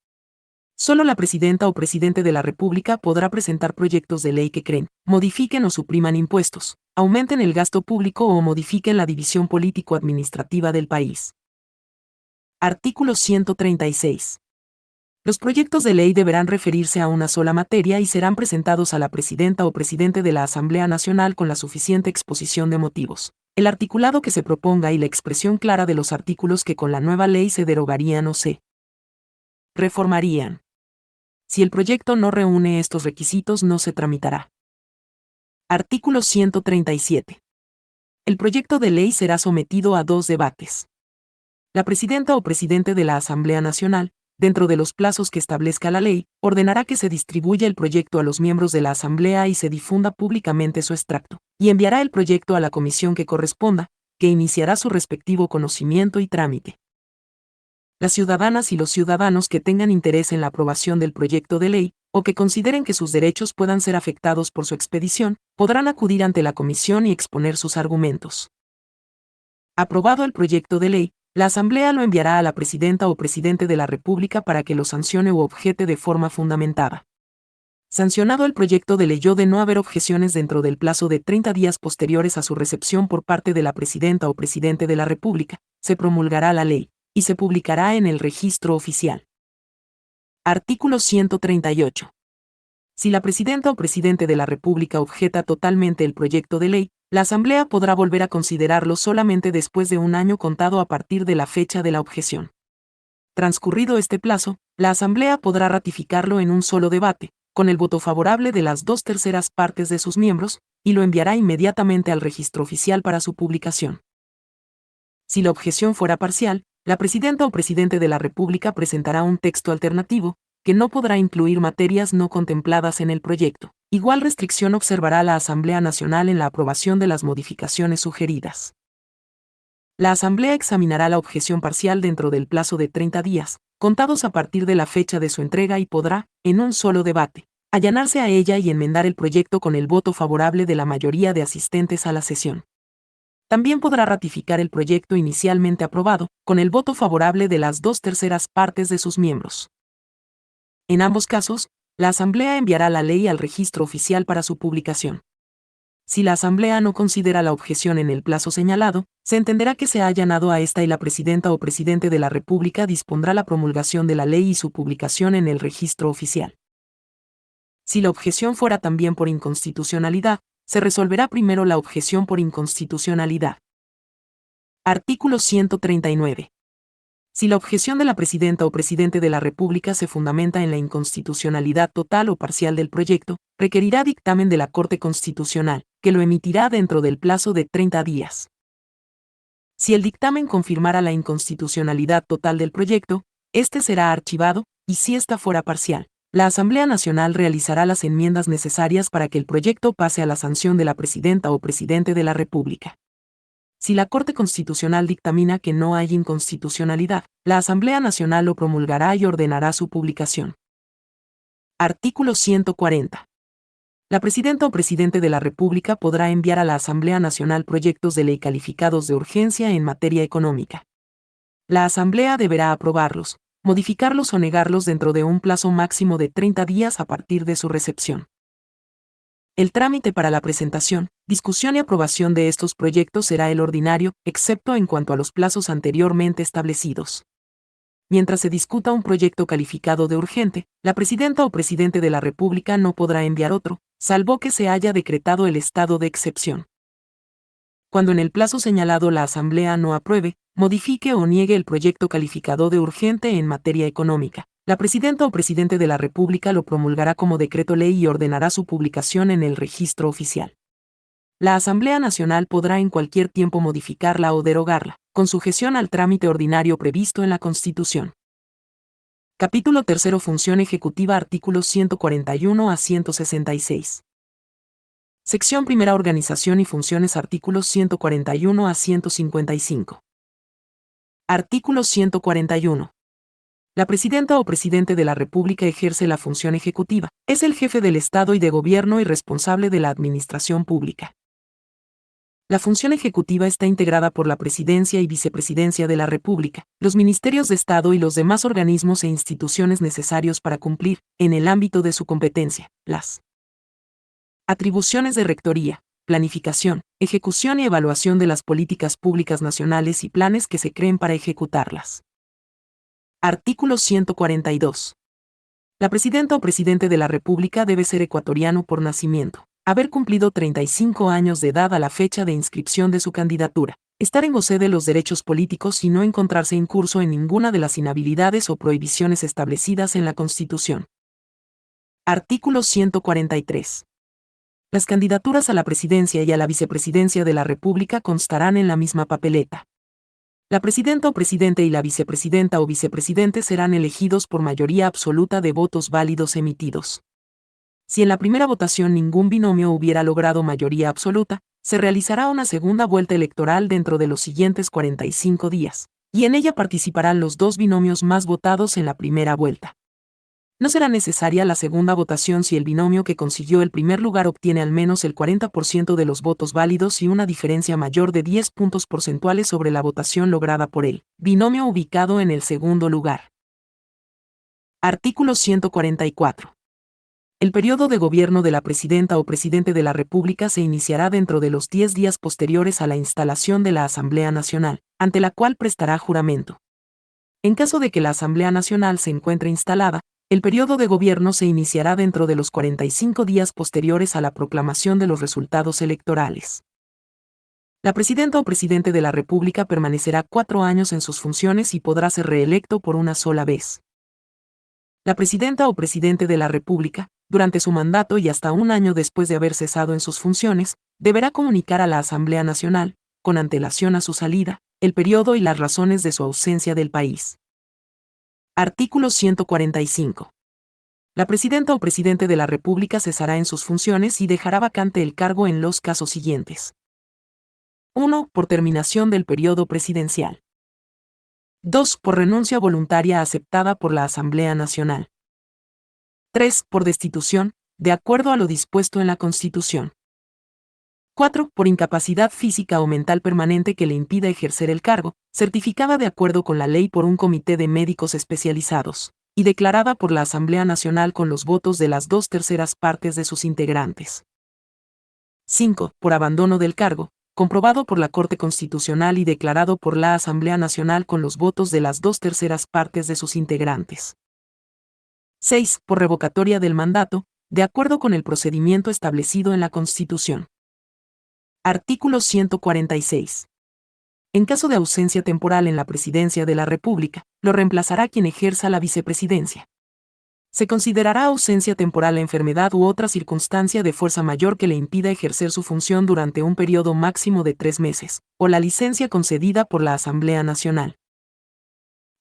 Solo la presidenta o presidente de la República podrá presentar proyectos de ley que creen, modifiquen o supriman impuestos, aumenten el gasto público o modifiquen la división político-administrativa del país. Artículo 136. Los proyectos de ley deberán referirse a una sola materia y serán presentados a la presidenta o presidente de la Asamblea Nacional con la suficiente exposición de motivos, el articulado que se proponga y la expresión clara de los artículos que con la nueva ley se derogarían o se reformarían. Si el proyecto no reúne estos requisitos, no se tramitará. Artículo 137. El proyecto de ley será sometido a 2 debates. La presidenta o presidente de la Asamblea Nacional, dentro de los plazos que establezca la ley, ordenará que se distribuya el proyecto a los miembros de la Asamblea y se difunda públicamente su extracto, y enviará el proyecto a la comisión que corresponda, que iniciará su respectivo conocimiento y trámite. Las ciudadanas y los ciudadanos que tengan interés en la aprobación del proyecto de ley, o que consideren que sus derechos puedan ser afectados por su expedición, podrán acudir ante la comisión y exponer sus argumentos. Aprobado el proyecto de ley, la Asamblea lo enviará a la presidenta o presidente de la República para que lo sancione u objete de forma fundamentada. Sancionado el proyecto de ley o de no haber objeciones dentro del plazo de 30 días posteriores a su recepción por parte de la presidenta o presidente de la República, se promulgará la ley y se publicará en el Registro Oficial. Artículo 138. Si la presidenta o presidente de la República objeta totalmente el proyecto de ley, la Asamblea podrá volver a considerarlo solamente después de un año contado a partir de la fecha de la objeción. Transcurrido este plazo, la Asamblea podrá ratificarlo en un solo debate, con el voto favorable de las 2/3 partes de sus miembros, y lo enviará inmediatamente al Registro Oficial para su publicación. Si la objeción fuera parcial, la presidenta o presidente de la República presentará un texto alternativo, que no podrá incluir materias no contempladas en el proyecto. Igual restricción observará la Asamblea Nacional en la aprobación de las modificaciones sugeridas. La Asamblea examinará la objeción parcial dentro del plazo de 30 días, contados a partir de la fecha de su entrega y podrá, en un solo debate, allanarse a ella y enmendar el proyecto con el voto favorable de la mayoría de asistentes a la sesión. También podrá ratificar el proyecto inicialmente aprobado, con el voto favorable de las 2/3 partes de sus miembros. En ambos casos, la Asamblea enviará la ley al Registro Oficial para su publicación. Si la Asamblea no considera la objeción en el plazo señalado, se entenderá que se ha allanado a esta y la presidenta o presidente de la República dispondrá la promulgación de la ley y su publicación en el Registro Oficial. Si la objeción fuera también por inconstitucionalidad, se resolverá primero la objeción por inconstitucionalidad. Artículo 139. Si la objeción de la presidenta o presidente de la República se fundamenta en la inconstitucionalidad total o parcial del proyecto, requerirá dictamen de la Corte Constitucional, que lo emitirá dentro del plazo de 30 días. Si el dictamen confirmara la inconstitucionalidad total del proyecto, este será archivado, y si ésta fuera parcial, la Asamblea Nacional realizará las enmiendas necesarias para que el proyecto pase a la sanción de la presidenta o presidente de la República. Si la Corte Constitucional dictamina que no hay inconstitucionalidad, la Asamblea Nacional lo promulgará y ordenará su publicación. Artículo 140. La presidenta o presidente de la República podrá enviar a la Asamblea Nacional proyectos de ley calificados de urgencia en materia económica. La Asamblea deberá aprobarlos, modificarlos o negarlos dentro de un plazo máximo de 30 días a partir de su recepción. El trámite para la presentación, discusión y aprobación de estos proyectos será el ordinario, excepto en cuanto a los plazos anteriormente establecidos. Mientras se discuta un proyecto calificado de urgente, la presidenta o presidente de la República no podrá enviar otro, salvo que se haya decretado el estado de excepción. Cuando en el plazo señalado la Asamblea no apruebe, modifique o niegue el proyecto calificado de urgente en materia económica, la presidenta o presidente de la República lo promulgará como decreto ley y ordenará su publicación en el registro oficial. La Asamblea Nacional podrá en cualquier tiempo modificarla o derogarla, con sujeción al trámite ordinario previsto en la Constitución. Capítulo 3. Función ejecutiva. Artículos 141 a 166. Sección 1. Organización y funciones. Artículos 141 a 155. Artículo 141. La presidenta o presidente de la República ejerce la función ejecutiva, es el jefe del Estado y de Gobierno y responsable de la administración pública. La función ejecutiva está integrada por la Presidencia y Vicepresidencia de la República, los ministerios de Estado y los demás organismos e instituciones necesarios para cumplir, en el ámbito de su competencia, las atribuciones de rectoría, planificación, ejecución y evaluación de las políticas públicas nacionales y planes que se creen para ejecutarlas. Artículo 142. La presidenta o presidente de la República debe ser ecuatoriano por nacimiento, haber cumplido 35 años de edad a la fecha de inscripción de su candidatura, estar en goce de los derechos políticos y no encontrarse incurso en ninguna de las inhabilidades o prohibiciones establecidas en la Constitución. Artículo 143. Las candidaturas a la presidencia y a la vicepresidencia de la República constarán en la misma papeleta. La presidenta o presidente y la vicepresidenta o vicepresidente serán elegidos por mayoría absoluta de votos válidos emitidos. Si en la primera votación ningún binomio hubiera logrado mayoría absoluta, se realizará una segunda vuelta electoral dentro de los siguientes 45 días, y en ella participarán los dos binomios más votados en la primera vuelta. No será necesaria la segunda votación si el binomio que consiguió el primer lugar obtiene al menos el 40% de los votos válidos y una diferencia mayor de 10 puntos porcentuales sobre la votación lograda por el binomio ubicado en el segundo lugar. Artículo 144. El periodo de gobierno de la presidenta o presidente de la República se iniciará dentro de los 10 días posteriores a la instalación de la Asamblea Nacional, ante la cual prestará juramento. En caso de que la Asamblea Nacional se encuentre instalada, el periodo de gobierno se iniciará dentro de los 45 días posteriores a la proclamación de los resultados electorales. La presidenta o presidente de la República permanecerá 4 años en sus funciones y podrá ser reelecto por una sola vez. La presidenta o presidente de la República, durante su mandato y hasta un año después de haber cesado en sus funciones, deberá comunicar a la Asamblea Nacional, con antelación a su salida, el periodo y las razones de su ausencia del país. Artículo 145. La presidenta o presidente de la República cesará en sus funciones y dejará vacante el cargo en los casos siguientes. 1. Por terminación del periodo presidencial. 2. Por renuncia voluntaria aceptada por la Asamblea Nacional. 3. Por destitución, de acuerdo a lo dispuesto en la Constitución. 4. Por incapacidad física o mental permanente que le impida ejercer el cargo, certificada de acuerdo con la ley por un comité de médicos especializados, y declarada por la Asamblea Nacional con los votos de las 2/3 partes de sus integrantes. 5. Por abandono del cargo, comprobado por la Corte Constitucional y declarado por la Asamblea Nacional con los votos de las 2/3 partes de sus integrantes. 6. Por revocatoria del mandato, de acuerdo con el procedimiento establecido en la Constitución. Artículo 146. En caso de ausencia temporal en la presidencia de la República, lo reemplazará quien ejerza la vicepresidencia. Se considerará ausencia temporal la enfermedad u otra circunstancia de fuerza mayor que le impida ejercer su función durante un periodo máximo de 3 meses, o la licencia concedida por la Asamblea Nacional.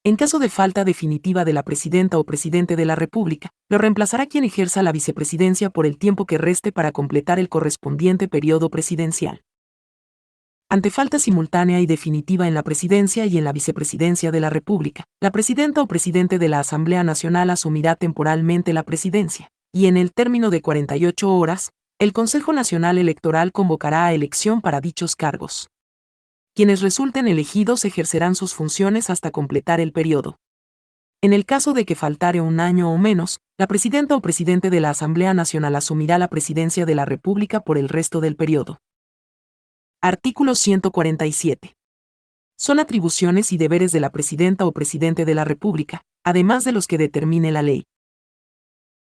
En caso de falta definitiva de la presidenta o presidente de la República, lo reemplazará quien ejerza la vicepresidencia por el tiempo que reste para completar el correspondiente periodo presidencial. Ante falta simultánea y definitiva en la presidencia y en la vicepresidencia de la República, la presidenta o presidente de la Asamblea Nacional asumirá temporalmente la presidencia, y en el término de 48 horas, el Consejo Nacional Electoral convocará a elección para dichos cargos. Quienes resulten elegidos ejercerán sus funciones hasta completar el periodo. En el caso de que faltare un año o menos, la presidenta o presidente de la Asamblea Nacional asumirá la presidencia de la República por el resto del periodo. Artículo 147. Son atribuciones y deberes de la presidenta o presidente de la República, además de los que determine la ley.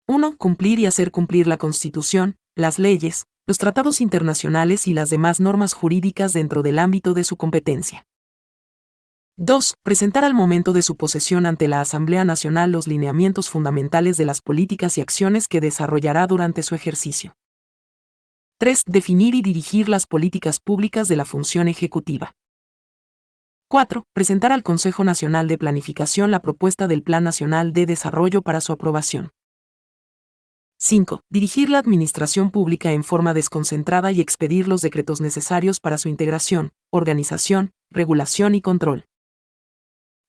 1. Cumplir y hacer cumplir la Constitución, las leyes, los tratados internacionales y las demás normas jurídicas dentro del ámbito de su competencia. 2. Presentar al momento de su posesión ante la Asamblea Nacional los lineamientos fundamentales de las políticas y acciones que desarrollará durante su ejercicio. 3. Definir y dirigir las políticas públicas de la función ejecutiva. 4. Presentar al Consejo Nacional de Planificación la propuesta del Plan Nacional de Desarrollo para su aprobación. 5. Dirigir la administración pública en forma desconcentrada y expedir los decretos necesarios para su integración, organización, regulación y control.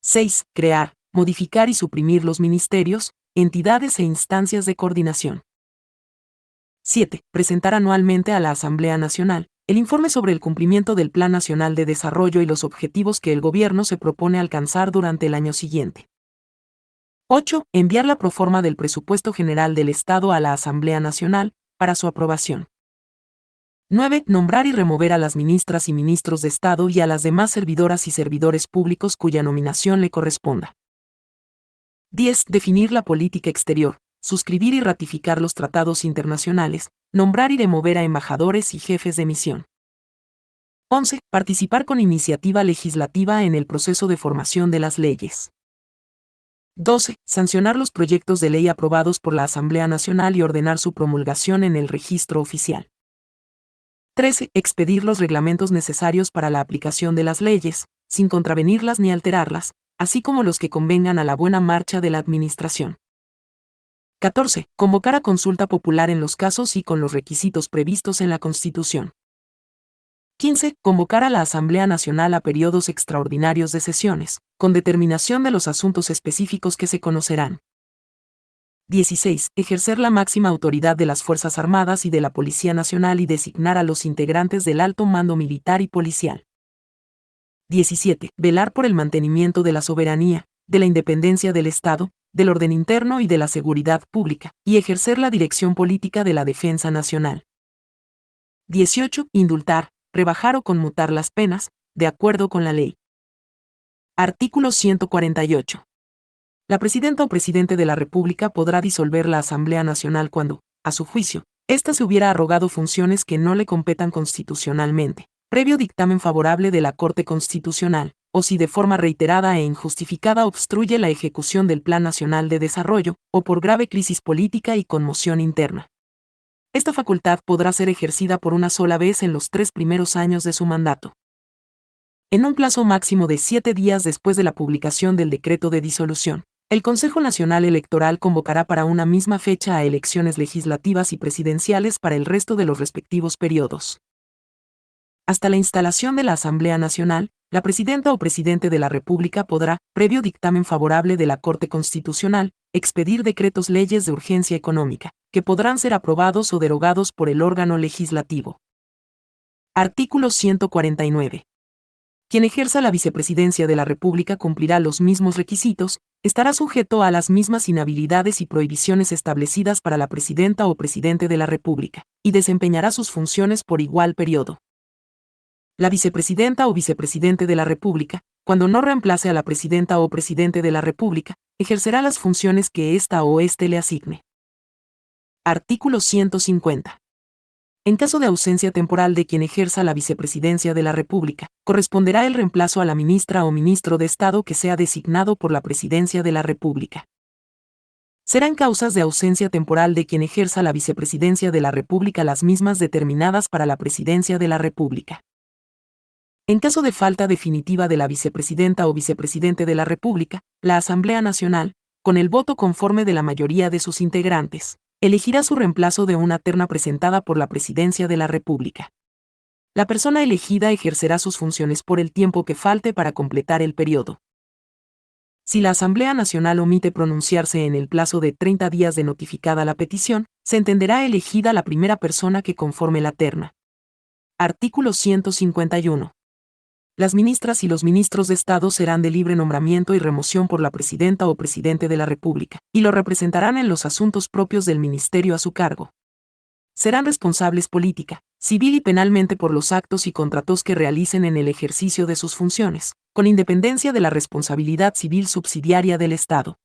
6. Crear, modificar y suprimir los ministerios, entidades e instancias de coordinación. 7. Presentar anualmente a la Asamblea Nacional el informe sobre el cumplimiento del Plan Nacional de Desarrollo y los objetivos que el Gobierno se propone alcanzar durante el año siguiente. 8. Enviar la proforma del Presupuesto General del Estado a la Asamblea Nacional, para su aprobación. 9. Nombrar y remover a las ministras y ministros de Estado y a las demás servidoras y servidores públicos cuya nominación le corresponda. 10. Definir la política exterior, suscribir y ratificar los tratados internacionales, nombrar y remover a embajadores y jefes de misión. 11. Participar con iniciativa legislativa en el proceso de formación de las leyes. 12. Sancionar los proyectos de ley aprobados por la Asamblea Nacional y ordenar su promulgación en el registro oficial. 13. Expedir los reglamentos necesarios para la aplicación de las leyes, sin contravenirlas ni alterarlas, así como los que convengan a la buena marcha de la Administración. 14. Convocar a consulta popular en los casos y con los requisitos previstos en la Constitución. 15. Convocar a la Asamblea Nacional a periodos extraordinarios de sesiones, con determinación de los asuntos específicos que se conocerán. 16. Ejercer la máxima autoridad de las Fuerzas Armadas y de la Policía Nacional y designar a los integrantes del alto mando militar y policial. 17. Velar por el mantenimiento de la soberanía, de la independencia del Estado, del orden interno y de la seguridad pública, y ejercer la dirección política de la defensa nacional. 18. Indultar, rebajar o conmutar las penas, de acuerdo con la ley. Artículo 148. La presidenta o presidente de la República podrá disolver la Asamblea Nacional cuando, a su juicio, ésta se hubiera arrogado funciones que no le competan constitucionalmente, previo dictamen favorable de la Corte Constitucional, o si de forma reiterada e injustificada obstruye la ejecución del Plan Nacional de Desarrollo, o por grave crisis política y conmoción interna. Esta facultad podrá ser ejercida por una sola vez en los 3 primeros años de su mandato. En un plazo máximo de 7 días después de la publicación del decreto de disolución, el Consejo Nacional Electoral convocará para una misma fecha a elecciones legislativas y presidenciales para el resto de los respectivos periodos. Hasta la instalación de la Asamblea Nacional, la presidenta o presidente de la República podrá, previo dictamen favorable de la Corte Constitucional, expedir decretos leyes de urgencia económica, que podrán ser aprobados o derogados por el órgano legislativo. Artículo 149. Quien ejerza la vicepresidencia de la República cumplirá los mismos requisitos, estará sujeto a las mismas inhabilidades y prohibiciones establecidas para la presidenta o presidente de la República, y desempeñará sus funciones por igual periodo. La vicepresidenta o vicepresidente de la República, cuando no reemplace a la presidenta o presidente de la República, ejercerá las funciones que ésta o éste le asigne. Artículo 150. En caso de ausencia temporal de quien ejerza la vicepresidencia de la República, corresponderá el reemplazo a la ministra o ministro de Estado que sea designado por la Presidencia de la República. Serán causas de ausencia temporal de quien ejerza la vicepresidencia de la República las mismas determinadas para la Presidencia de la República. En caso de falta definitiva de la vicepresidenta o vicepresidente de la República, la Asamblea Nacional, con el voto conforme de la mayoría de sus integrantes, elegirá su reemplazo de una terna presentada por la Presidencia de la República. La persona elegida ejercerá sus funciones por el tiempo que falte para completar el periodo. Si la Asamblea Nacional omite pronunciarse en el plazo de 30 días de notificada la petición, se entenderá elegida la primera persona que conforme la terna. Artículo 151. Las ministras y los ministros de Estado serán de libre nombramiento y remoción por la presidenta o presidente de la República, y lo representarán en los asuntos propios del ministerio a su cargo. Serán responsables política, civil y penalmente por los actos y contratos que realicen en el ejercicio de sus funciones, con independencia de la responsabilidad civil subsidiaria del Estado.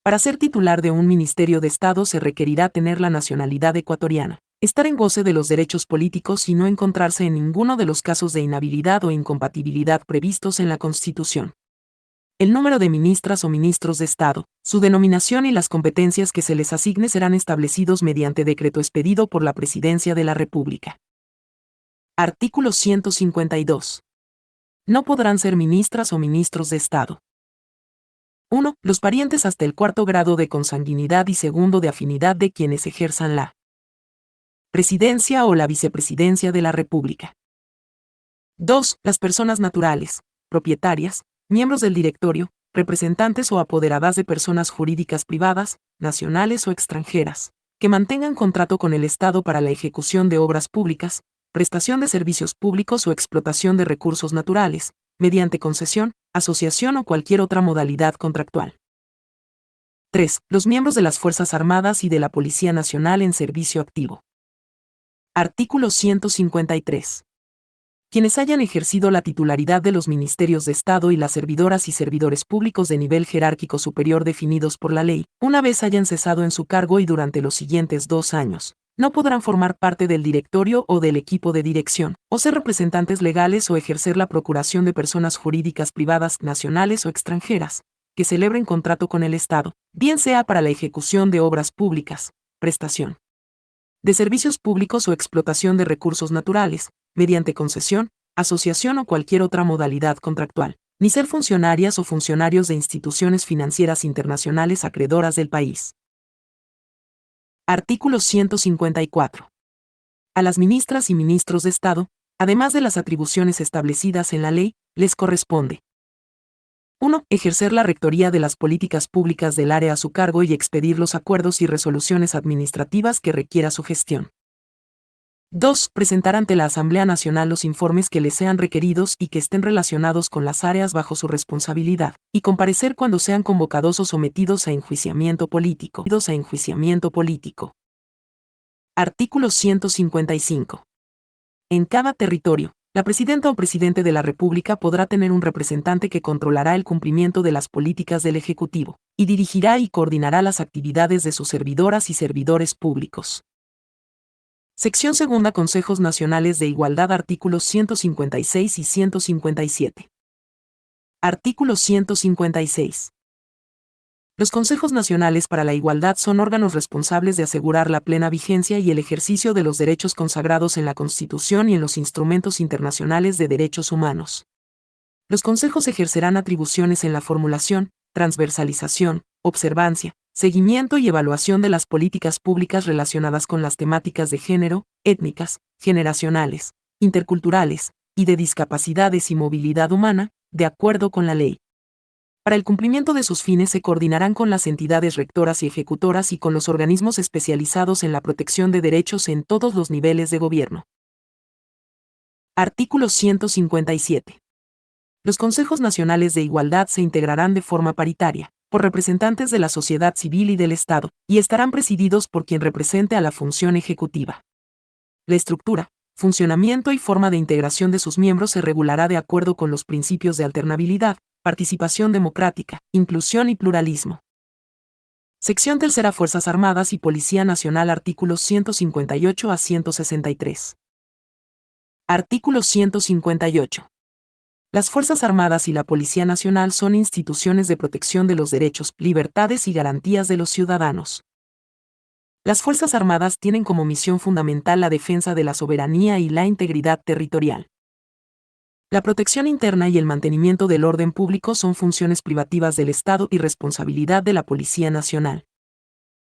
Para ser titular de un ministerio de Estado se requerirá tener la nacionalidad ecuatoriana, estar en goce de los derechos políticos y no encontrarse en ninguno de los casos de inhabilidad o incompatibilidad previstos en la Constitución. El número de ministras o ministros de Estado, su denominación y las competencias que se les asigne serán establecidos mediante decreto expedido por la Presidencia de la República. Artículo 152. No podrán ser ministras o ministros de Estado. 1. Los parientes hasta el 4º grado de consanguinidad y 2º de afinidad de quienes ejerzan la Presidencia o la Vicepresidencia de la República. 2. Las personas naturales, propietarias, miembros del directorio, representantes o apoderadas de personas jurídicas privadas, nacionales o extranjeras, que mantengan contrato con el Estado para la ejecución de obras públicas, prestación de servicios públicos o explotación de recursos naturales, mediante concesión, asociación o cualquier otra modalidad contractual. 3. Los miembros de las Fuerzas Armadas y de la Policía Nacional en servicio activo. Artículo 153. Quienes hayan ejercido la titularidad de los ministerios de Estado y las servidoras y servidores públicos de nivel jerárquico superior definidos por la ley, una vez hayan cesado en su cargo y durante los siguientes 2 años, no podrán formar parte del directorio o del equipo de dirección, o ser representantes legales o ejercer la procuración de personas jurídicas privadas nacionales o extranjeras, que celebren contrato con el Estado, bien sea para la ejecución de obras públicas, prestación de servicios públicos o explotación de recursos naturales, mediante concesión, asociación o cualquier otra modalidad contractual, ni ser funcionarias o funcionarios de instituciones financieras internacionales acreedoras del país. Artículo 154. A las ministras y ministros de Estado, además de las atribuciones establecidas en la ley, les corresponde: 1. Ejercer la rectoría de las políticas públicas del área a su cargo y expedir los acuerdos y resoluciones administrativas que requiera su gestión. 2. Presentar ante la Asamblea Nacional los informes que les sean requeridos y que estén relacionados con las áreas bajo su responsabilidad, y comparecer cuando sean convocados o sometidos a enjuiciamiento político. Artículo 155. En cada territorio, la presidenta o presidente de la República podrá tener un representante que controlará el cumplimiento de las políticas del Ejecutivo, y dirigirá y coordinará las actividades de sus servidoras y servidores públicos. Sección 2. Consejos Nacionales de Igualdad. Artículos 156 y 157. Artículo 156. Los Consejos Nacionales para la Igualdad son órganos responsables de asegurar la plena vigencia y el ejercicio de los derechos consagrados en la Constitución y en los instrumentos internacionales de derechos humanos. Los consejos ejercerán atribuciones en la formulación, transversalización, observancia, seguimiento y evaluación de las políticas públicas relacionadas con las temáticas de género, étnicas, generacionales, interculturales, y de discapacidades y movilidad humana, de acuerdo con la ley. Para el cumplimiento de sus fines se coordinarán con las entidades rectoras y ejecutoras y con los organismos especializados en la protección de derechos en todos los niveles de gobierno. Artículo 157. Los Consejos Nacionales de Igualdad se integrarán de forma paritaria, por representantes de la sociedad civil y del Estado, y estarán presididos por quien represente a la función ejecutiva. La estructura, funcionamiento y forma de integración de sus miembros se regulará de acuerdo con los principios de alternabilidad, participación democrática, inclusión y pluralismo. Sección tercera. Fuerzas Armadas y Policía Nacional. Artículos 158 a 163. Artículo 158. Las Fuerzas Armadas y la Policía Nacional son instituciones de protección de los derechos, libertades y garantías de los ciudadanos. Las Fuerzas Armadas tienen como misión fundamental la defensa de la soberanía y la integridad territorial. La protección interna y el mantenimiento del orden público son funciones privativas del Estado y responsabilidad de la Policía Nacional.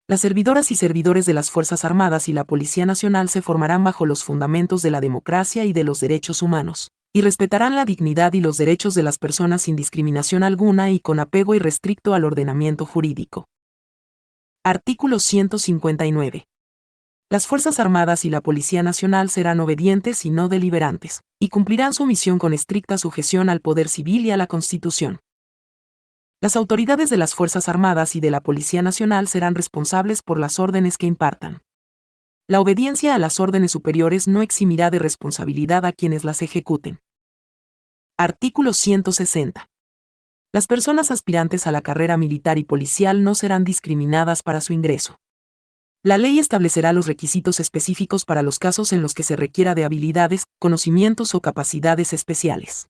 Las servidoras y servidores de las Fuerzas Armadas y la Policía Nacional se formarán bajo los fundamentos de la democracia y de los derechos humanos, y respetarán la dignidad y los derechos de las personas sin discriminación alguna y con apego irrestricto al ordenamiento jurídico. Artículo 159. Las Fuerzas Armadas y la Policía Nacional serán obedientes y no deliberantes, y cumplirán su misión con estricta sujeción al poder civil y a la Constitución. Las autoridades de las Fuerzas Armadas y de la Policía Nacional serán responsables por las órdenes que impartan. La obediencia a las órdenes superiores no eximirá de responsabilidad a quienes las ejecuten. Artículo 160. Las personas aspirantes a la carrera militar y policial no serán discriminadas para su ingreso. La ley establecerá los requisitos específicos para los casos en los que se requiera de habilidades, conocimientos o capacidades especiales.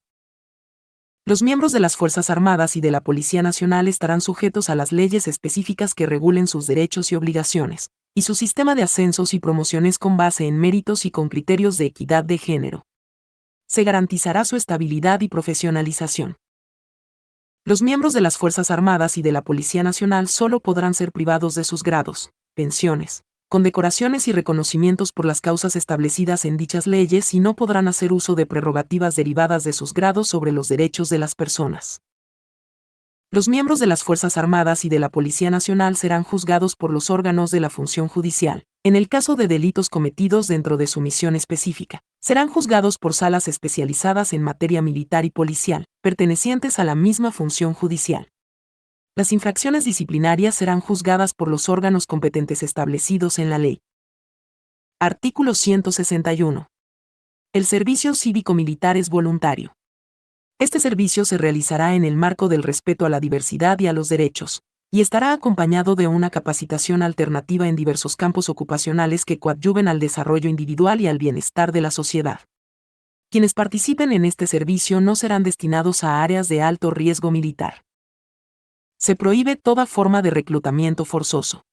Los miembros de las Fuerzas Armadas y de la Policía Nacional estarán sujetos a las leyes específicas que regulen sus derechos y obligaciones, y su sistema de ascensos y promociones con base en méritos y con criterios de equidad de género. Se garantizará su estabilidad y profesionalización. Los miembros de las Fuerzas Armadas y de la Policía Nacional solo podrán ser privados de sus grados, pensiones, condecoraciones y reconocimientos por las causas establecidas en dichas leyes y no podrán hacer uso de prerrogativas derivadas de sus grados sobre los derechos de las personas. Los miembros de las Fuerzas Armadas y de la Policía Nacional serán juzgados por los órganos de la función judicial. En el caso de delitos cometidos dentro de su misión específica, serán juzgados por salas especializadas en materia militar y policial, pertenecientes a la misma función judicial. Las infracciones disciplinarias serán juzgadas por los órganos competentes establecidos en la ley. Artículo 161. El servicio cívico-militar es voluntario. Este servicio se realizará en el marco del respeto a la diversidad y a los derechos, y estará acompañado de una capacitación alternativa en diversos campos ocupacionales que coadyuven al desarrollo individual y al bienestar de la sociedad. Quienes participen en este servicio no serán destinados a áreas de alto riesgo militar. Se prohíbe toda forma de reclutamiento forzoso.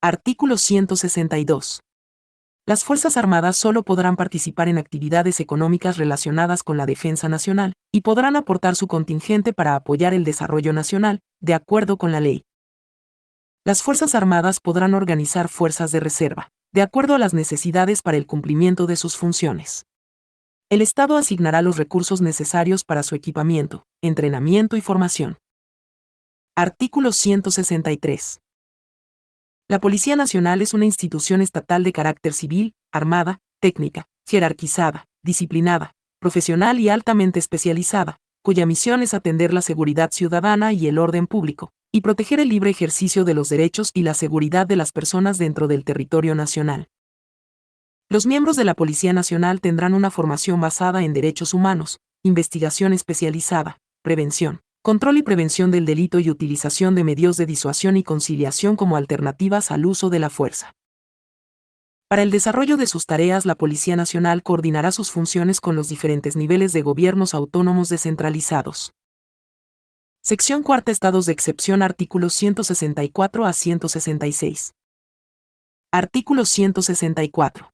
Artículo 162. Las Fuerzas Armadas solo podrán participar en actividades económicas relacionadas con la defensa nacional, y podrán aportar su contingente para apoyar el desarrollo nacional, de acuerdo con la ley. Las Fuerzas Armadas podrán organizar fuerzas de reserva, de acuerdo a las necesidades para el cumplimiento de sus funciones. El Estado asignará los recursos necesarios para su equipamiento, entrenamiento y formación. Artículo 163. La Policía Nacional es una institución estatal de carácter civil, armada, técnica, jerarquizada, disciplinada, profesional y altamente especializada, cuya misión es atender la seguridad ciudadana y el orden público, y proteger el libre ejercicio de los derechos y la seguridad de las personas dentro del territorio nacional. Los miembros de la Policía Nacional tendrán una formación basada en derechos humanos, investigación especializada, prevención, control y prevención del delito y utilización de medios de disuasión y conciliación como alternativas al uso de la fuerza. Para el desarrollo de sus tareas, la Policía Nacional coordinará sus funciones con los diferentes niveles de gobiernos autónomos descentralizados. Sección cuarta. Estados de excepción. Artículos 164 a 166. Artículo 164.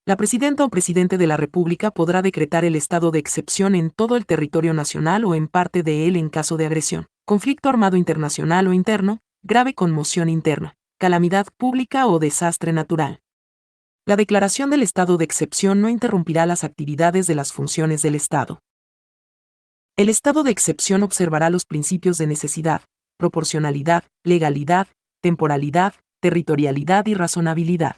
La Presidenta o Presidente de la República podrá decretar el estado de excepción en todo el territorio nacional o en parte de él en caso de agresión, conflicto armado internacional o interno, grave conmoción interna, calamidad pública o desastre natural. La declaración del estado de excepción no interrumpirá las actividades de las funciones del Estado. El estado de excepción observará los principios de necesidad, proporcionalidad, legalidad, temporalidad, territorialidad y razonabilidad.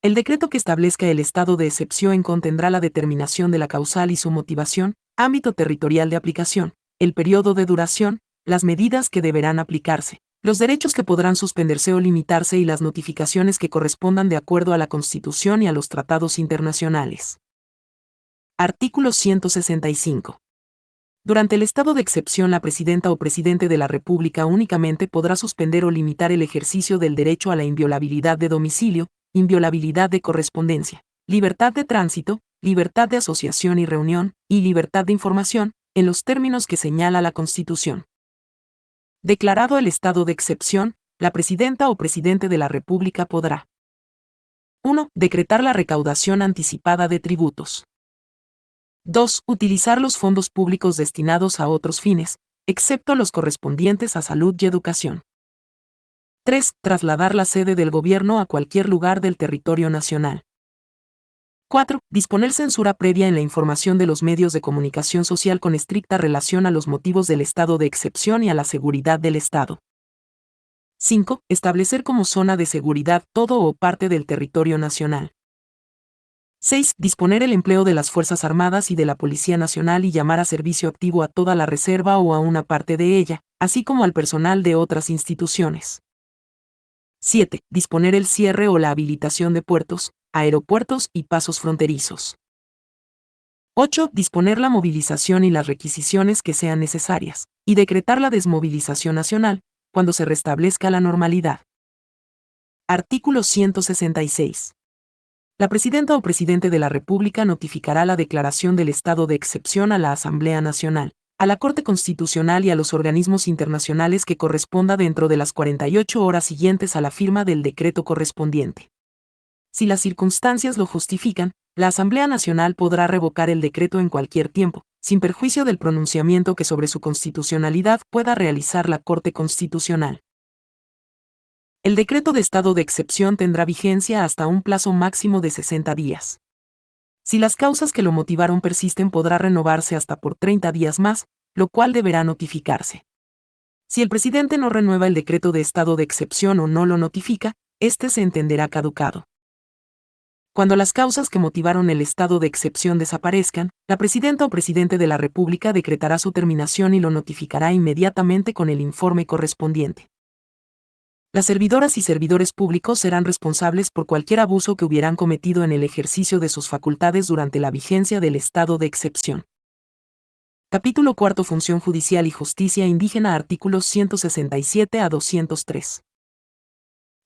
El decreto que establezca el estado de excepción contendrá la determinación de la causal y su motivación, ámbito territorial de aplicación, el periodo de duración, las medidas que deberán aplicarse, los derechos que podrán suspenderse o limitarse y las notificaciones que correspondan de acuerdo a la Constitución y a los tratados internacionales. Artículo 165. Durante el estado de excepción, la presidenta o presidente de la República únicamente podrá suspender o limitar el ejercicio del derecho a la inviolabilidad de domicilio, inviolabilidad de correspondencia, libertad de tránsito, libertad de asociación y reunión, y libertad de información, en los términos que señala la Constitución. Declarado el estado de excepción, la presidenta o presidente de la República podrá: 1. Decretar la recaudación anticipada de tributos. 2. Utilizar los fondos públicos destinados a otros fines, excepto los correspondientes a salud y educación. 3. Trasladar la sede del gobierno a cualquier lugar del territorio nacional. 4. Disponer censura previa en la información de los medios de comunicación social con estricta relación a los motivos del estado de excepción y a la seguridad del Estado. 5. Establecer como zona de seguridad todo o parte del territorio nacional. 6. Disponer el empleo de las Fuerzas Armadas y de la Policía Nacional y llamar a servicio activo a toda la reserva o a una parte de ella, así como al personal de otras instituciones. 7. Disponer el cierre o la habilitación de puertos, aeropuertos y pasos fronterizos. 8. Disponer la movilización y las requisiciones que sean necesarias, y decretar la desmovilización nacional, cuando se restablezca la normalidad. Artículo 166. La presidenta o presidente de la República notificará la declaración del estado de excepción a la Asamblea Nacional, a la Corte Constitucional y a los organismos internacionales que corresponda dentro de las 48 horas siguientes a la firma del decreto correspondiente. Si las circunstancias lo justifican, la Asamblea Nacional podrá revocar el decreto en cualquier tiempo, sin perjuicio del pronunciamiento que sobre su constitucionalidad pueda realizar la Corte Constitucional. El decreto de estado de excepción tendrá vigencia hasta un plazo máximo de 60 días. Si las causas que lo motivaron persisten, podrá renovarse hasta por 30 días más, lo cual deberá notificarse. Si el presidente no renueva el decreto de estado de excepción o no lo notifica, este se entenderá caducado. Cuando las causas que motivaron el estado de excepción desaparezcan, la presidenta o presidente de la República decretará su terminación y lo notificará inmediatamente con el informe correspondiente. Las servidoras y servidores públicos serán responsables por cualquier abuso que hubieran cometido en el ejercicio de sus facultades durante la vigencia del estado de excepción. Capítulo 4. Función judicial y justicia indígena. Artículos 167 a 203.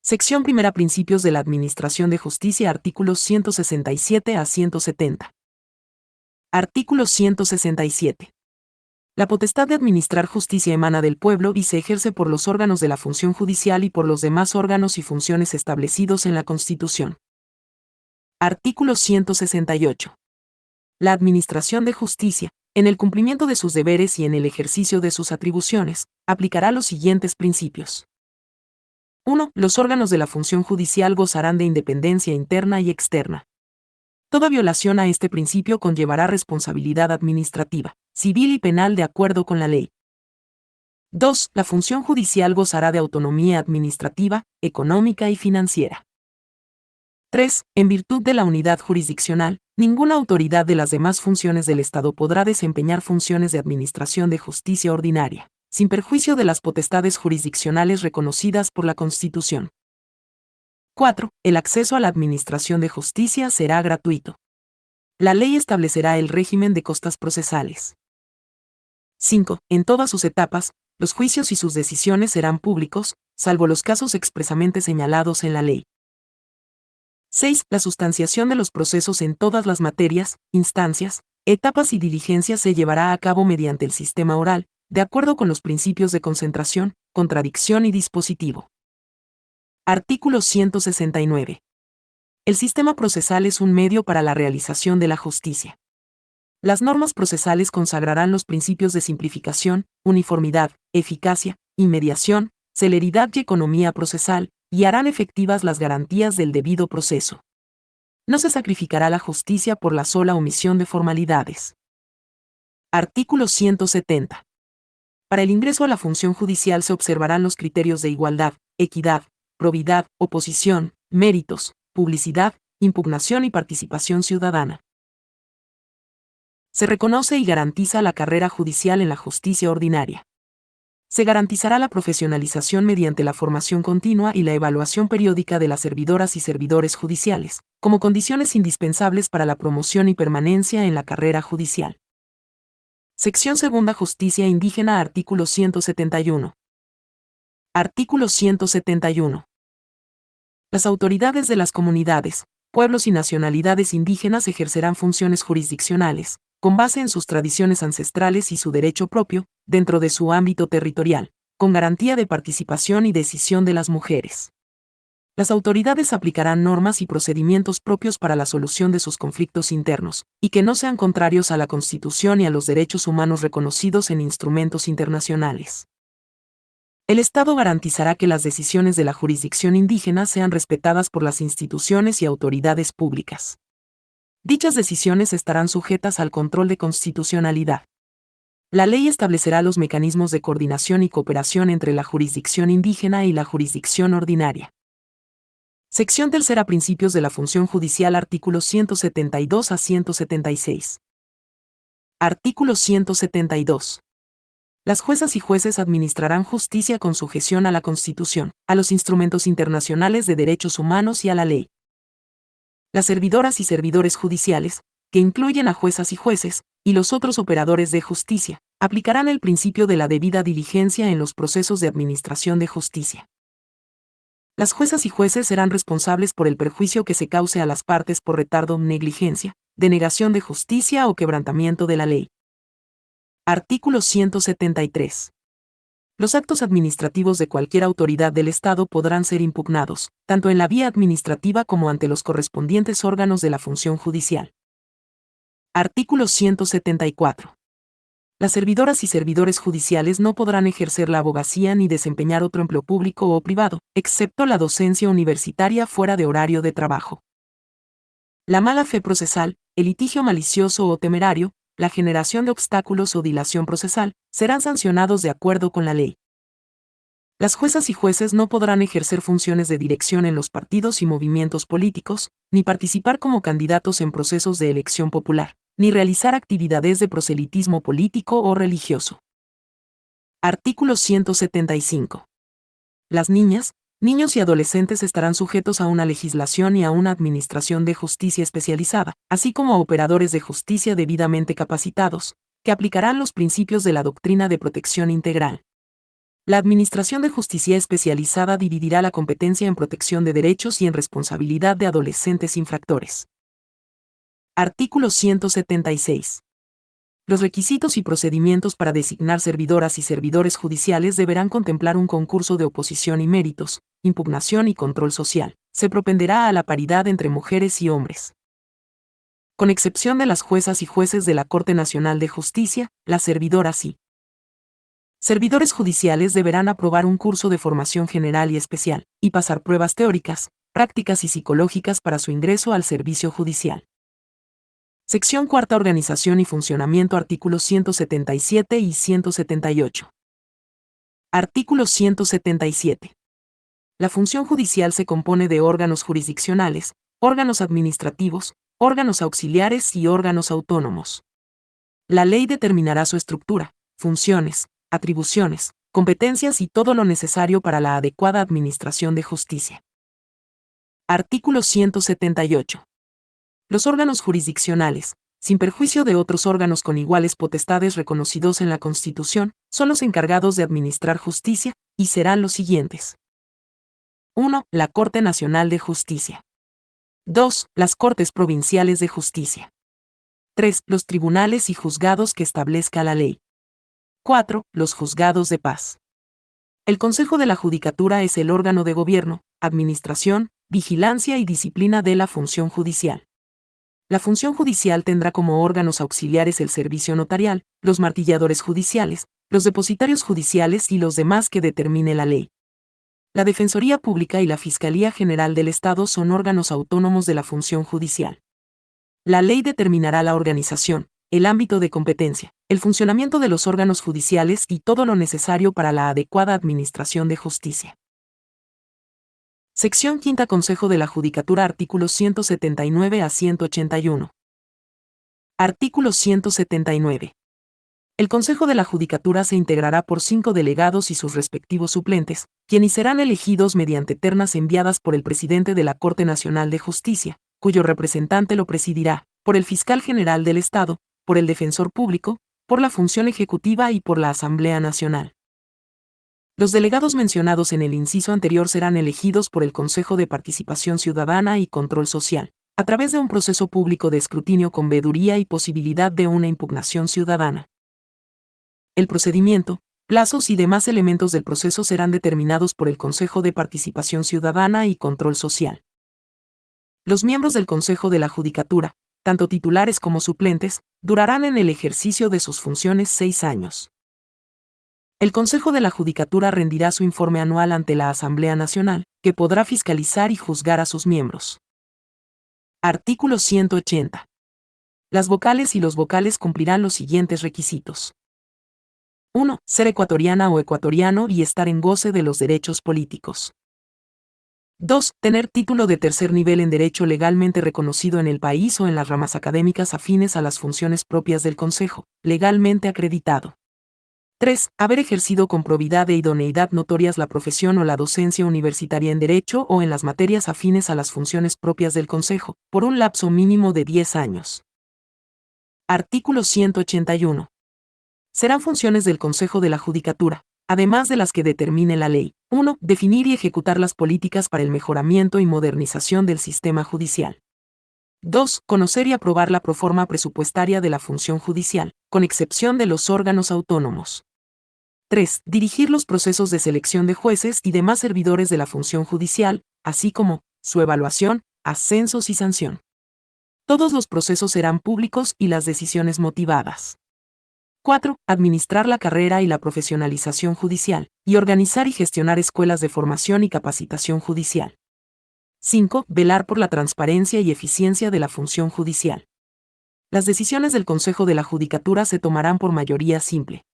Sección primera. Principios de la Administración de Justicia. Artículos 167 a 170. Artículo 167. La potestad de administrar justicia emana del pueblo y se ejerce por los órganos de la función judicial y por los demás órganos y funciones establecidos en la Constitución. Artículo 168. La administración de justicia, en el cumplimiento de sus deberes y en el ejercicio de sus atribuciones, aplicará los siguientes principios. 1. Los órganos de la función judicial gozarán de independencia interna y externa. Toda violación a este principio conllevará responsabilidad administrativa, civil y penal de acuerdo con la ley. 2. La función judicial gozará de autonomía administrativa, económica y financiera. 3. En virtud de la unidad jurisdiccional, ninguna autoridad de las demás funciones del Estado podrá desempeñar funciones de administración de justicia ordinaria, sin perjuicio de las potestades jurisdiccionales reconocidas por la Constitución. 4. El acceso a la administración de justicia será gratuito. La ley establecerá el régimen de costas procesales. 5. En todas sus etapas, los juicios y sus decisiones serán públicos, salvo los casos expresamente señalados en la ley. 6. La sustanciación de los procesos en todas las materias, instancias, etapas y diligencias se llevará a cabo mediante el sistema oral, de acuerdo con los principios de concentración, contradicción y dispositivo. Artículo 169. El sistema procesal es un medio para la realización de la justicia. Las normas procesales consagrarán los principios de simplificación, uniformidad, eficacia, inmediación, celeridad y economía procesal, y harán efectivas las garantías del debido proceso. No se sacrificará la justicia por la sola omisión de formalidades. Artículo 170. Para el ingreso a la función judicial se observarán los criterios de igualdad, equidad, probidad, oposición, méritos, publicidad, impugnación y participación ciudadana. Se reconoce y garantiza la carrera judicial en la justicia ordinaria. Se garantizará la profesionalización mediante la formación continua y la evaluación periódica de las servidoras y servidores judiciales, como condiciones indispensables para la promoción y permanencia en la carrera judicial. Sección segunda. Justicia indígena. Artículo 171. Artículo 171. Las autoridades de las comunidades, pueblos y nacionalidades indígenas ejercerán funciones jurisdiccionales, con base en sus tradiciones ancestrales y su derecho propio, dentro de su ámbito territorial, con garantía de participación y decisión de las mujeres. Las autoridades aplicarán normas y procedimientos propios para la solución de sus conflictos internos, y que no sean contrarios a la Constitución y a los derechos humanos reconocidos en instrumentos internacionales. El Estado garantizará que las decisiones de la jurisdicción indígena sean respetadas por las instituciones y autoridades públicas. Dichas decisiones estarán sujetas al control de constitucionalidad. La ley establecerá los mecanismos de coordinación y cooperación entre la jurisdicción indígena y la jurisdicción ordinaria. Sección tercera. Principios de la función judicial. Artículos 172 a 176. Artículo 172. Las juezas y jueces administrarán justicia con sujeción a la Constitución, a los instrumentos internacionales de derechos humanos y a la ley. Las servidoras y servidores judiciales, que incluyen a juezas y jueces, y los otros operadores de justicia, aplicarán el principio de la debida diligencia en los procesos de administración de justicia. Las juezas y jueces serán responsables por el perjuicio que se cause a las partes por retardo, negligencia, denegación de justicia o quebrantamiento de la ley. Artículo 173. Los actos administrativos de cualquier autoridad del Estado podrán ser impugnados, tanto en la vía administrativa como ante los correspondientes órganos de la función judicial. Artículo 174. Las servidoras y servidores judiciales no podrán ejercer la abogacía ni desempeñar otro empleo público o privado, excepto la docencia universitaria fuera de horario de trabajo. La mala fe procesal, el litigio malicioso o temerario, la generación de obstáculos o dilación procesal, serán sancionados de acuerdo con la ley. Las juezas y jueces no podrán ejercer funciones de dirección en los partidos y movimientos políticos, ni participar como candidatos en procesos de elección popular, ni realizar actividades de proselitismo político o religioso. Artículo 175. Las niñas, niños y adolescentes estarán sujetos a una legislación y a una administración de justicia especializada, así como a operadores de justicia debidamente capacitados, que aplicarán los principios de la doctrina de protección integral. La Administración de Justicia Especializada dividirá la competencia en protección de derechos y en responsabilidad de adolescentes infractores. Artículo 176. Los requisitos y procedimientos para designar servidoras y servidores judiciales deberán contemplar un concurso de oposición y méritos, impugnación y control social. Se propenderá a la paridad entre mujeres y hombres. Con excepción de las juezas y jueces de la Corte Nacional de Justicia, las servidoras y servidores judiciales deberán aprobar un curso de formación general y especial, y pasar pruebas teóricas, prácticas y psicológicas para su ingreso al servicio judicial. Sección cuarta. Organización y funcionamiento. Artículos 177 y 178. Artículo 177. La función judicial se compone de órganos jurisdiccionales, órganos administrativos, órganos auxiliares y órganos autónomos. La ley determinará su estructura, funciones, atribuciones, competencias y todo lo necesario para la adecuada administración de justicia. Artículo 178. Los órganos jurisdiccionales, sin perjuicio de otros órganos con iguales potestades reconocidos en la Constitución, son los encargados de administrar justicia, y serán los siguientes. 1. La Corte Nacional de Justicia. 2. Las Cortes Provinciales de Justicia. 3. Los tribunales y juzgados que establezca la ley. 4. Los juzgados de paz. El Consejo de la Judicatura es el órgano de gobierno, administración, vigilancia y disciplina de la función judicial. La función judicial tendrá como órganos auxiliares el servicio notarial, los martilladores judiciales, los depositarios judiciales y los demás que determine la ley. La Defensoría Pública y la Fiscalía General del Estado son órganos autónomos de la función judicial. La ley determinará la organización, el ámbito de competencia, el funcionamiento de los órganos judiciales y todo lo necesario para la adecuada administración de justicia. Sección quinta. Consejo de la Judicatura. Artículos 179 a 181. Artículo 179. El Consejo de la Judicatura se integrará por 5 delegados y sus respectivos suplentes, quienes serán elegidos mediante ternas enviadas por el presidente de la Corte Nacional de Justicia, cuyo representante lo presidirá, por el Fiscal General del Estado, por el Defensor Público, por la función ejecutiva y por la Asamblea Nacional. Los delegados mencionados en el inciso anterior serán elegidos por el Consejo de Participación Ciudadana y Control Social, a través de un proceso público de escrutinio con veeduría y posibilidad de una impugnación ciudadana. El procedimiento, plazos y demás elementos del proceso serán determinados por el Consejo de Participación Ciudadana y Control Social. Los miembros del Consejo de la Judicatura, tanto titulares como suplentes, durarán en el ejercicio de sus funciones 6 años. El Consejo de la Judicatura rendirá su informe anual ante la Asamblea Nacional, que podrá fiscalizar y juzgar a sus miembros. Artículo 180. Las vocales y los vocales cumplirán los siguientes requisitos. 1. Ser ecuatoriana o ecuatoriano y estar en goce de los derechos políticos. 2. Tener título de tercer nivel en derecho legalmente reconocido en el país o en las ramas académicas afines a las funciones propias del Consejo, legalmente acreditado. 3. Haber ejercido con probidad e idoneidad notorias la profesión o la docencia universitaria en derecho o en las materias afines a las funciones propias del Consejo, por un lapso mínimo de 10 años. Artículo 181. Serán funciones del Consejo de la Judicatura, además de las que determine la ley. 1. Definir y ejecutar las políticas para el mejoramiento y modernización del sistema judicial. 2. Conocer y aprobar la proforma presupuestaria de la función judicial, con excepción de los órganos autónomos. 3. Dirigir los procesos de selección de jueces y demás servidores de la función judicial, así como su evaluación, ascensos y sanción. Todos los procesos serán públicos y las decisiones motivadas. 4. Administrar la carrera y la profesionalización judicial, y organizar y gestionar escuelas de formación y capacitación judicial. 5. Velar por la transparencia y eficiencia de la función judicial. Las decisiones del Consejo de la Judicatura se tomarán por mayoría simple.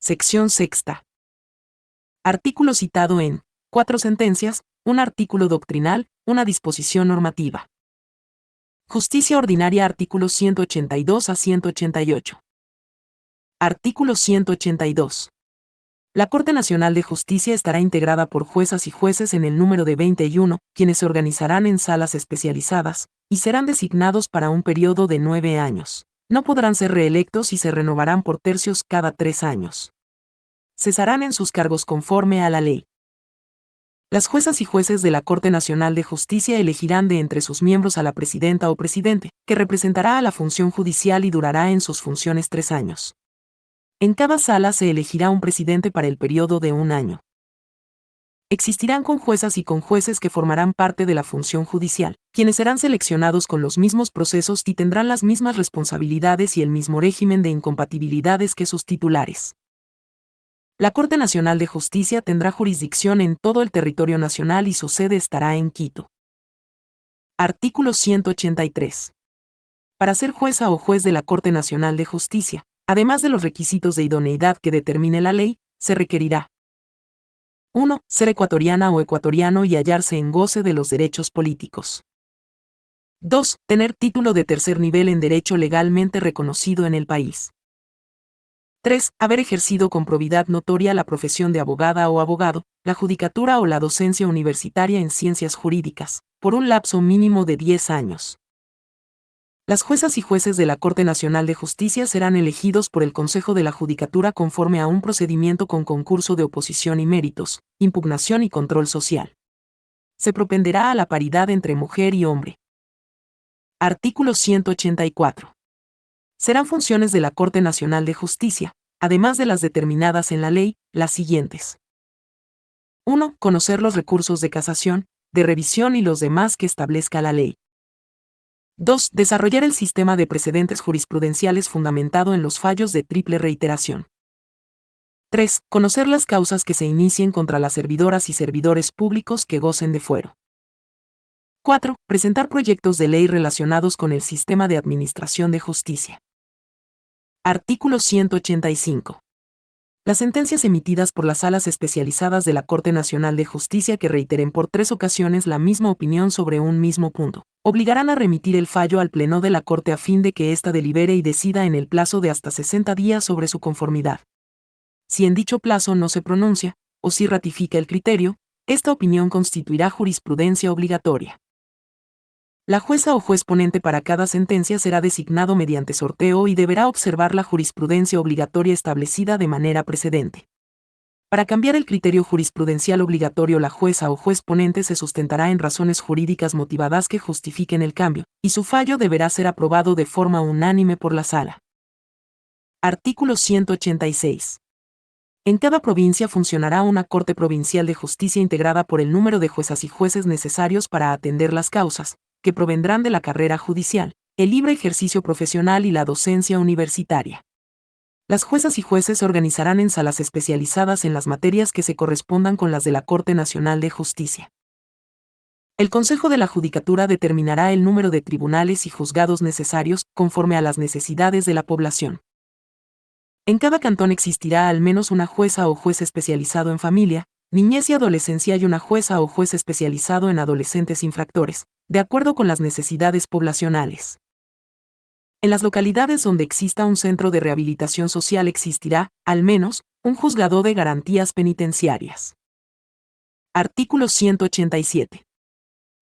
Sección sexta. Artículo citado en 4 sentencias, un artículo doctrinal, una disposición normativa. Justicia ordinaria artículos 182 a 188. Artículo 182. La Corte Nacional de Justicia estará integrada por juezas y jueces en el número de 21, quienes se organizarán en salas especializadas, y serán designados para un periodo de 9 años. No podrán ser reelectos y se renovarán por tercios cada 3 años. Cesarán en sus cargos conforme a la ley. Las juezas y jueces de la Corte Nacional de Justicia elegirán de entre sus miembros a la presidenta o presidente, que representará a la función judicial y durará en sus funciones 3 años. En cada sala se elegirá un presidente para el periodo de 1 año. Existirán conjuezas y conjueces que formarán parte de la función judicial, quienes serán seleccionados con los mismos procesos y tendrán las mismas responsabilidades y el mismo régimen de incompatibilidades que sus titulares. La Corte Nacional de Justicia tendrá jurisdicción en todo el territorio nacional y su sede estará en Quito. Artículo 183. Para ser jueza o juez de la Corte Nacional de Justicia, además de los requisitos de idoneidad que determine la ley, se requerirá 1. Ser ecuatoriana o ecuatoriano y hallarse en goce de los derechos políticos. 2. Tener título de tercer nivel en derecho legalmente reconocido en el país. 3. Haber ejercido con probidad notoria la profesión de abogada o abogado, la judicatura o la docencia universitaria en ciencias jurídicas, por un lapso mínimo de 10 años. Las juezas y jueces de la Corte Nacional de Justicia serán elegidos por el Consejo de la Judicatura conforme a un procedimiento con concurso de oposición y méritos, impugnación y control social. Se propenderá a la paridad entre mujer y hombre. Artículo 184. Serán funciones de la Corte Nacional de Justicia, además de las determinadas en la ley, las siguientes. 1. Conocer los recursos de casación, de revisión y los demás que establezca la ley. 2. Desarrollar el sistema de precedentes jurisprudenciales fundamentado en los fallos de triple reiteración. 3. Conocer las causas que se inicien contra las servidoras y servidores públicos que gocen de fuero. 4. Presentar proyectos de ley relacionados con el sistema de administración de justicia. Artículo 185. Las sentencias emitidas por las salas especializadas de la Corte Nacional de Justicia que reiteren por 3 ocasiones la misma opinión sobre un mismo punto, obligarán a remitir el fallo al Pleno de la Corte a fin de que ésta delibere y decida en el plazo de hasta 60 días sobre su conformidad. Si en dicho plazo no se pronuncia, o si ratifica el criterio, esta opinión constituirá jurisprudencia obligatoria. La jueza o juez ponente para cada sentencia será designado mediante sorteo y deberá observar la jurisprudencia obligatoria establecida de manera precedente. Para cambiar el criterio jurisprudencial obligatorio, la jueza o juez ponente se sustentará en razones jurídicas motivadas que justifiquen el cambio, y su fallo deberá ser aprobado de forma unánime por la Sala. Artículo 186. En cada provincia funcionará una Corte Provincial de Justicia integrada por el número de juezas y jueces necesarios para atender las causas, que provendrán de la carrera judicial, el libre ejercicio profesional y la docencia universitaria. Las juezas y jueces se organizarán en salas especializadas en las materias que se correspondan con las de la Corte Nacional de Justicia. El Consejo de la Judicatura determinará el número de tribunales y juzgados necesarios, conforme a las necesidades de la población. En cada cantón existirá al menos una jueza o juez especializado en familia, niñez y adolescencia y una jueza o juez especializado en adolescentes infractores, de acuerdo con las necesidades poblacionales. En las localidades donde exista un centro de rehabilitación social existirá, al menos, un juzgado de garantías penitenciarias. Artículo 187.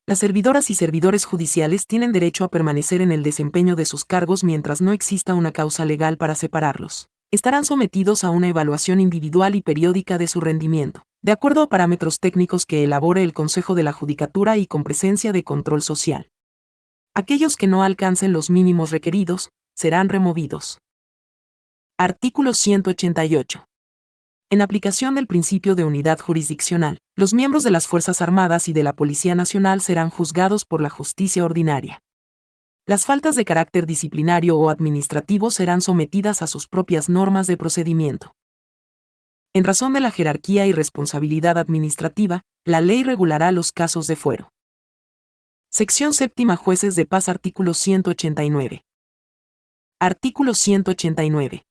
Las servidoras y servidores judiciales tienen derecho a permanecer en el desempeño de sus cargos mientras no exista una causa legal para separarlos. Estarán sometidos a una evaluación individual y periódica de su rendimiento, de acuerdo a parámetros técnicos que elabore el Consejo de la Judicatura y con presencia de control social. Aquellos que no alcancen los mínimos requeridos, serán removidos. Artículo 188. En aplicación del principio de unidad jurisdiccional, los miembros de las Fuerzas Armadas y de la Policía Nacional serán juzgados por la justicia ordinaria. Las faltas de carácter disciplinario o administrativo serán sometidas a sus propias normas de procedimiento. En razón de la jerarquía y responsabilidad administrativa, la ley regulará los casos de fuero. Sección séptima. Jueces de paz. Artículo 189. Artículo 189.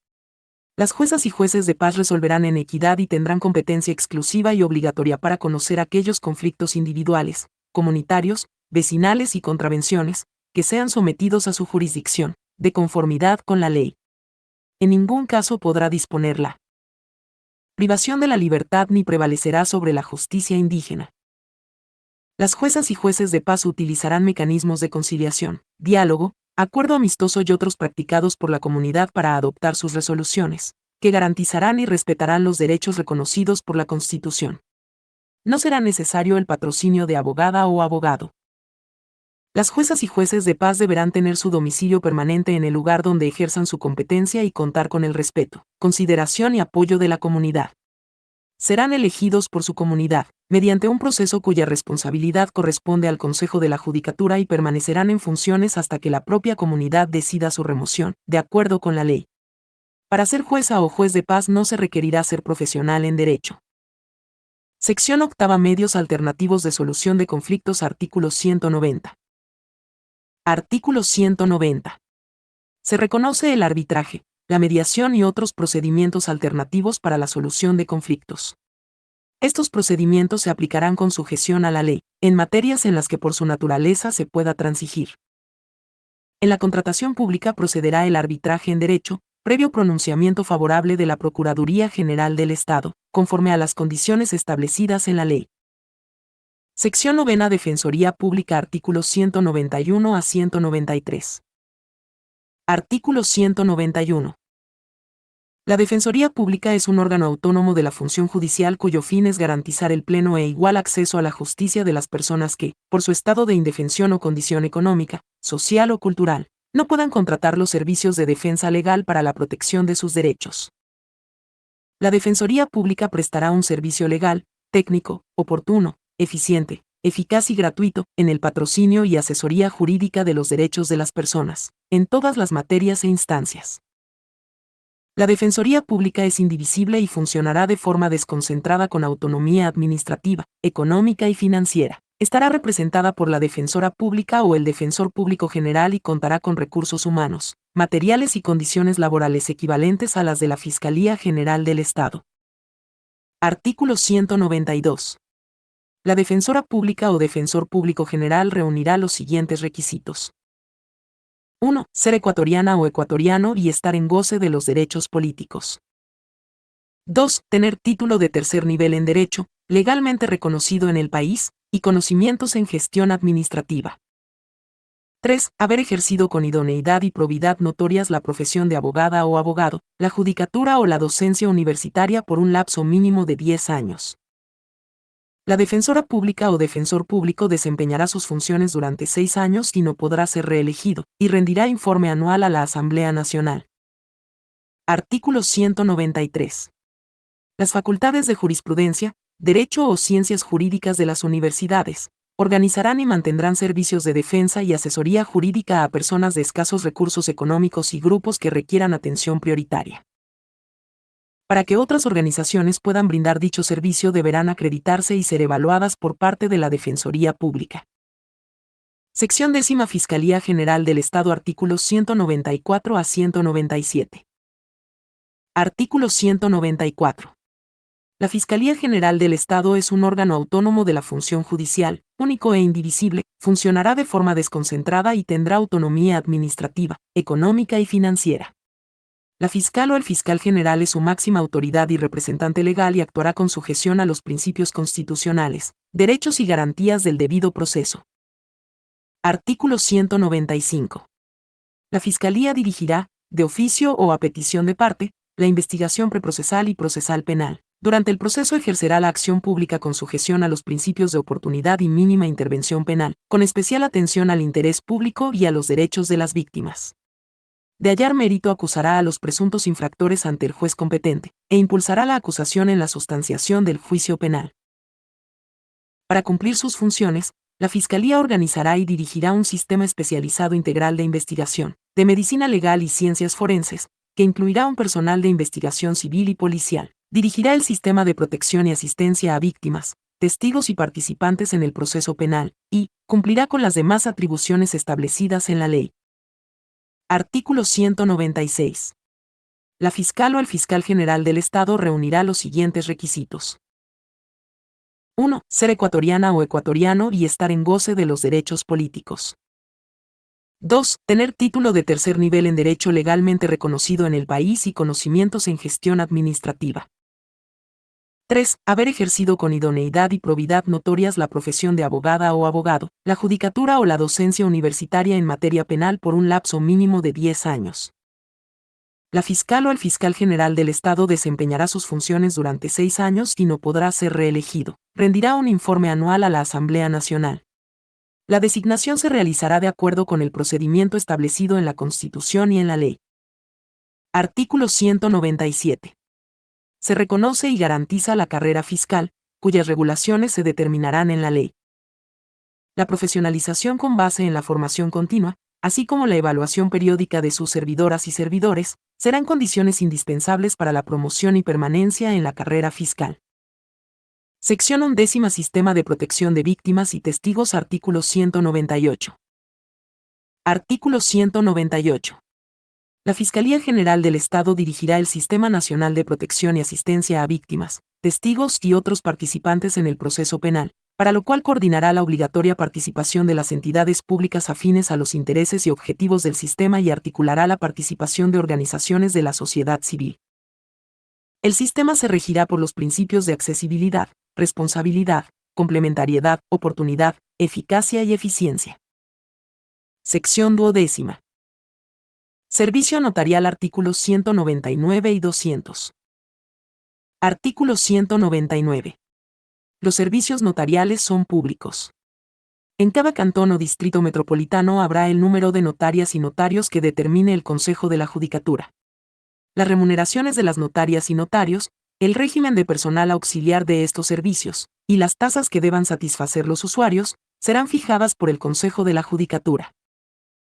Las juezas y jueces de paz resolverán en equidad y tendrán competencia exclusiva y obligatoria para conocer aquellos conflictos individuales, comunitarios, vecinales y contravenciones, que sean sometidos a su jurisdicción, de conformidad con la ley. En ningún caso podrá disponer la privación de la libertad ni prevalecerá sobre la justicia indígena. Las juezas y jueces de paz utilizarán mecanismos de conciliación, diálogo, acuerdo amistoso y otros practicados por la comunidad para adoptar sus resoluciones, que garantizarán y respetarán los derechos reconocidos por la Constitución. No será necesario el patrocinio de abogada o abogado. Las juezas y jueces de paz deberán tener su domicilio permanente en el lugar donde ejerzan su competencia y contar con el respeto, consideración y apoyo de la comunidad. Serán elegidos por su comunidad, mediante un proceso cuya responsabilidad corresponde al Consejo de la Judicatura y permanecerán en funciones hasta que la propia comunidad decida su remoción, de acuerdo con la ley. Para ser jueza o juez de paz no se requerirá ser profesional en derecho. Sección octava. Medios alternativos de solución de conflictos. Artículo 190. Artículo 190. Se reconoce el arbitraje, la mediación y otros procedimientos alternativos para la solución de conflictos. Estos procedimientos se aplicarán con sujeción a la ley, en materias en las que por su naturaleza se pueda transigir. En la contratación pública procederá el arbitraje en derecho, previo pronunciamiento favorable de la Procuraduría General del Estado, conforme a las condiciones establecidas en la ley. Sección novena. Defensoría Pública. Artículos 191 a 193. Artículo 191. La Defensoría Pública es un órgano autónomo de la función judicial cuyo fin es garantizar el pleno e igual acceso a la justicia de las personas que, por su estado de indefensión o condición económica, social o cultural, no puedan contratar los servicios de defensa legal para la protección de sus derechos. La Defensoría Pública prestará un servicio legal, técnico, oportuno, eficiente, eficaz y gratuito, en el patrocinio y asesoría jurídica de los derechos de las personas, en todas las materias e instancias. La Defensoría Pública es indivisible y funcionará de forma desconcentrada con autonomía administrativa, económica y financiera. Estará representada por la Defensora Pública o el Defensor Público General y contará con recursos humanos, materiales y condiciones laborales equivalentes a las de la Fiscalía General del Estado. Artículo 192. La Defensora Pública o Defensor Público General reunirá los siguientes requisitos. 1. Ser ecuatoriana o ecuatoriano y estar en goce de los derechos políticos. 2. Tener título de tercer nivel en Derecho, legalmente reconocido en el país, y conocimientos en gestión administrativa. 3. Haber ejercido con idoneidad y probidad notorias la profesión de abogada o abogado, la judicatura o la docencia universitaria por un lapso mínimo de 10 años. La defensora pública o defensor público desempeñará sus funciones durante 6 años y no podrá ser reelegido, y rendirá informe anual a la Asamblea Nacional. Artículo 193. Las facultades de jurisprudencia, derecho o ciencias jurídicas de las universidades organizarán y mantendrán servicios de defensa y asesoría jurídica a personas de escasos recursos económicos y grupos que requieran atención prioritaria. Para que otras organizaciones puedan brindar dicho servicio deberán acreditarse y ser evaluadas por parte de la Defensoría Pública. Sección 10ª Fiscalía General del Estado. Artículos 194 a 197. Artículo 194. La Fiscalía General del Estado es un órgano autónomo de la función judicial, único e indivisible, funcionará de forma desconcentrada y tendrá autonomía administrativa, económica y financiera. La fiscal o el fiscal general es su máxima autoridad y representante legal y actuará con sujeción a los principios constitucionales, derechos y garantías del debido proceso. Artículo 195. La Fiscalía dirigirá, de oficio o a petición de parte, la investigación preprocesal y procesal penal. Durante el proceso ejercerá la acción pública con sujeción a los principios de oportunidad y mínima intervención penal, con especial atención al interés público y a los derechos de las víctimas. De hallar mérito acusará a los presuntos infractores ante el juez competente, e impulsará la acusación en la sustanciación del juicio penal. Para cumplir sus funciones, la Fiscalía organizará y dirigirá un sistema especializado integral de investigación, de medicina legal y ciencias forenses, que incluirá un personal de investigación civil y policial. Dirigirá el sistema de protección y asistencia a víctimas, testigos y participantes en el proceso penal, y cumplirá con las demás atribuciones establecidas en la ley. Artículo 196. La fiscal o el fiscal general del Estado reunirá los siguientes requisitos. 1. Ser ecuatoriana o ecuatoriano y estar en goce de los derechos políticos. 2. Tener título de tercer nivel en derecho legalmente reconocido en el país y conocimientos en gestión administrativa. 3. Haber ejercido con idoneidad y probidad notorias la profesión de abogada o abogado, la judicatura o la docencia universitaria en materia penal por un lapso mínimo de 10 años. La fiscal o el fiscal general del Estado desempeñará sus funciones durante 6 años y no podrá ser reelegido. Rendirá un informe anual a la Asamblea Nacional. La designación se realizará de acuerdo con el procedimiento establecido en la Constitución y en la ley. Artículo 197. Se reconoce y garantiza la carrera fiscal, cuyas regulaciones se determinarán en la ley. La profesionalización con base en la formación continua, así como la evaluación periódica de sus servidoras y servidores, serán condiciones indispensables para la promoción y permanencia en la carrera fiscal. Sección 11. Sistema de protección de víctimas y testigos. Artículo 198. Artículo 198. La Fiscalía General del Estado dirigirá el Sistema Nacional de Protección y Asistencia a Víctimas, testigos y otros participantes en el proceso penal, para lo cual coordinará la obligatoria participación de las entidades públicas afines a los intereses y objetivos del sistema y articulará la participación de organizaciones de la sociedad civil. El sistema se regirá por los principios de accesibilidad, responsabilidad, complementariedad, oportunidad, eficacia y eficiencia. Sección 12. Servicio notarial. Artículos 199 y 200. Artículo 199. Los servicios notariales son públicos. En cada cantón o distrito metropolitano habrá el número de notarias y notarios que determine el Consejo de la Judicatura. Las remuneraciones de las notarias y notarios, el régimen de personal auxiliar de estos servicios, y las tasas que deban satisfacer los usuarios, serán fijadas por el Consejo de la Judicatura.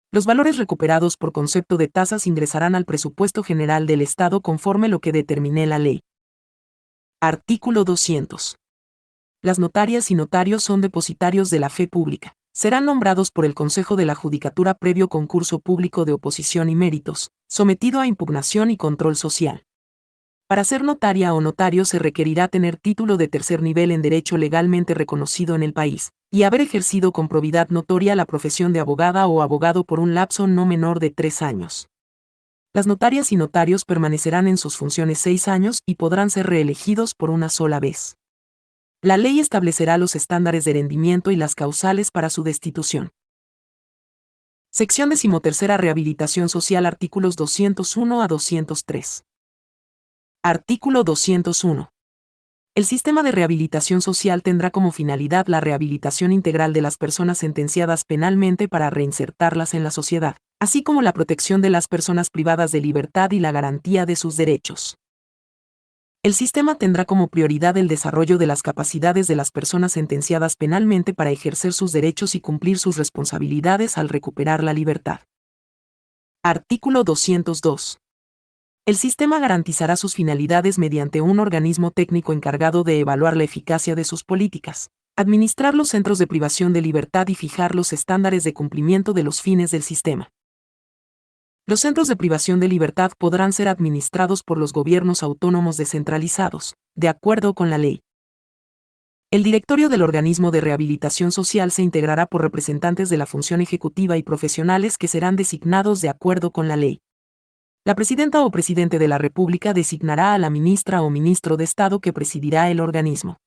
Los valores recuperados por concepto de tasas ingresarán al presupuesto general del Estado conforme lo que determine la ley. Artículo 200. Las notarias y notarios son depositarios de la fe pública. Serán nombrados por el Consejo de la Judicatura previo concurso público de oposición y méritos, sometido a impugnación y control social. Para ser notaria o notario se requerirá tener título de tercer nivel en derecho legalmente reconocido en el país, y haber ejercido con probidad notoria la profesión de abogada o abogado por un lapso no menor de 3 años. Las notarias y notarios permanecerán en sus funciones 6 años y podrán ser reelegidos por una sola vez. La ley establecerá los estándares de rendimiento y las causales para su destitución. Sección 13. Rehabilitación social. Artículos 201 a 203. Artículo 201. El sistema de rehabilitación social tendrá como finalidad la rehabilitación integral de las personas sentenciadas penalmente para reinsertarlas en la sociedad, así como la protección de las personas privadas de libertad y la garantía de sus derechos. El sistema tendrá como prioridad el desarrollo de las capacidades de las personas sentenciadas penalmente para ejercer sus derechos y cumplir sus responsabilidades al recuperar la libertad. Artículo 202. El sistema garantizará sus finalidades mediante un organismo técnico encargado de evaluar la eficacia de sus políticas, administrar los centros de privación de libertad y fijar los estándares de cumplimiento de los fines del sistema. Los centros de privación de libertad podrán ser administrados por los gobiernos autónomos descentralizados, de acuerdo con la ley. El directorio del organismo de rehabilitación social se integrará por representantes de la función ejecutiva y profesionales que serán designados de acuerdo con la ley. La presidenta o presidente de la República designará a la ministra o ministro de Estado que presidirá el organismo.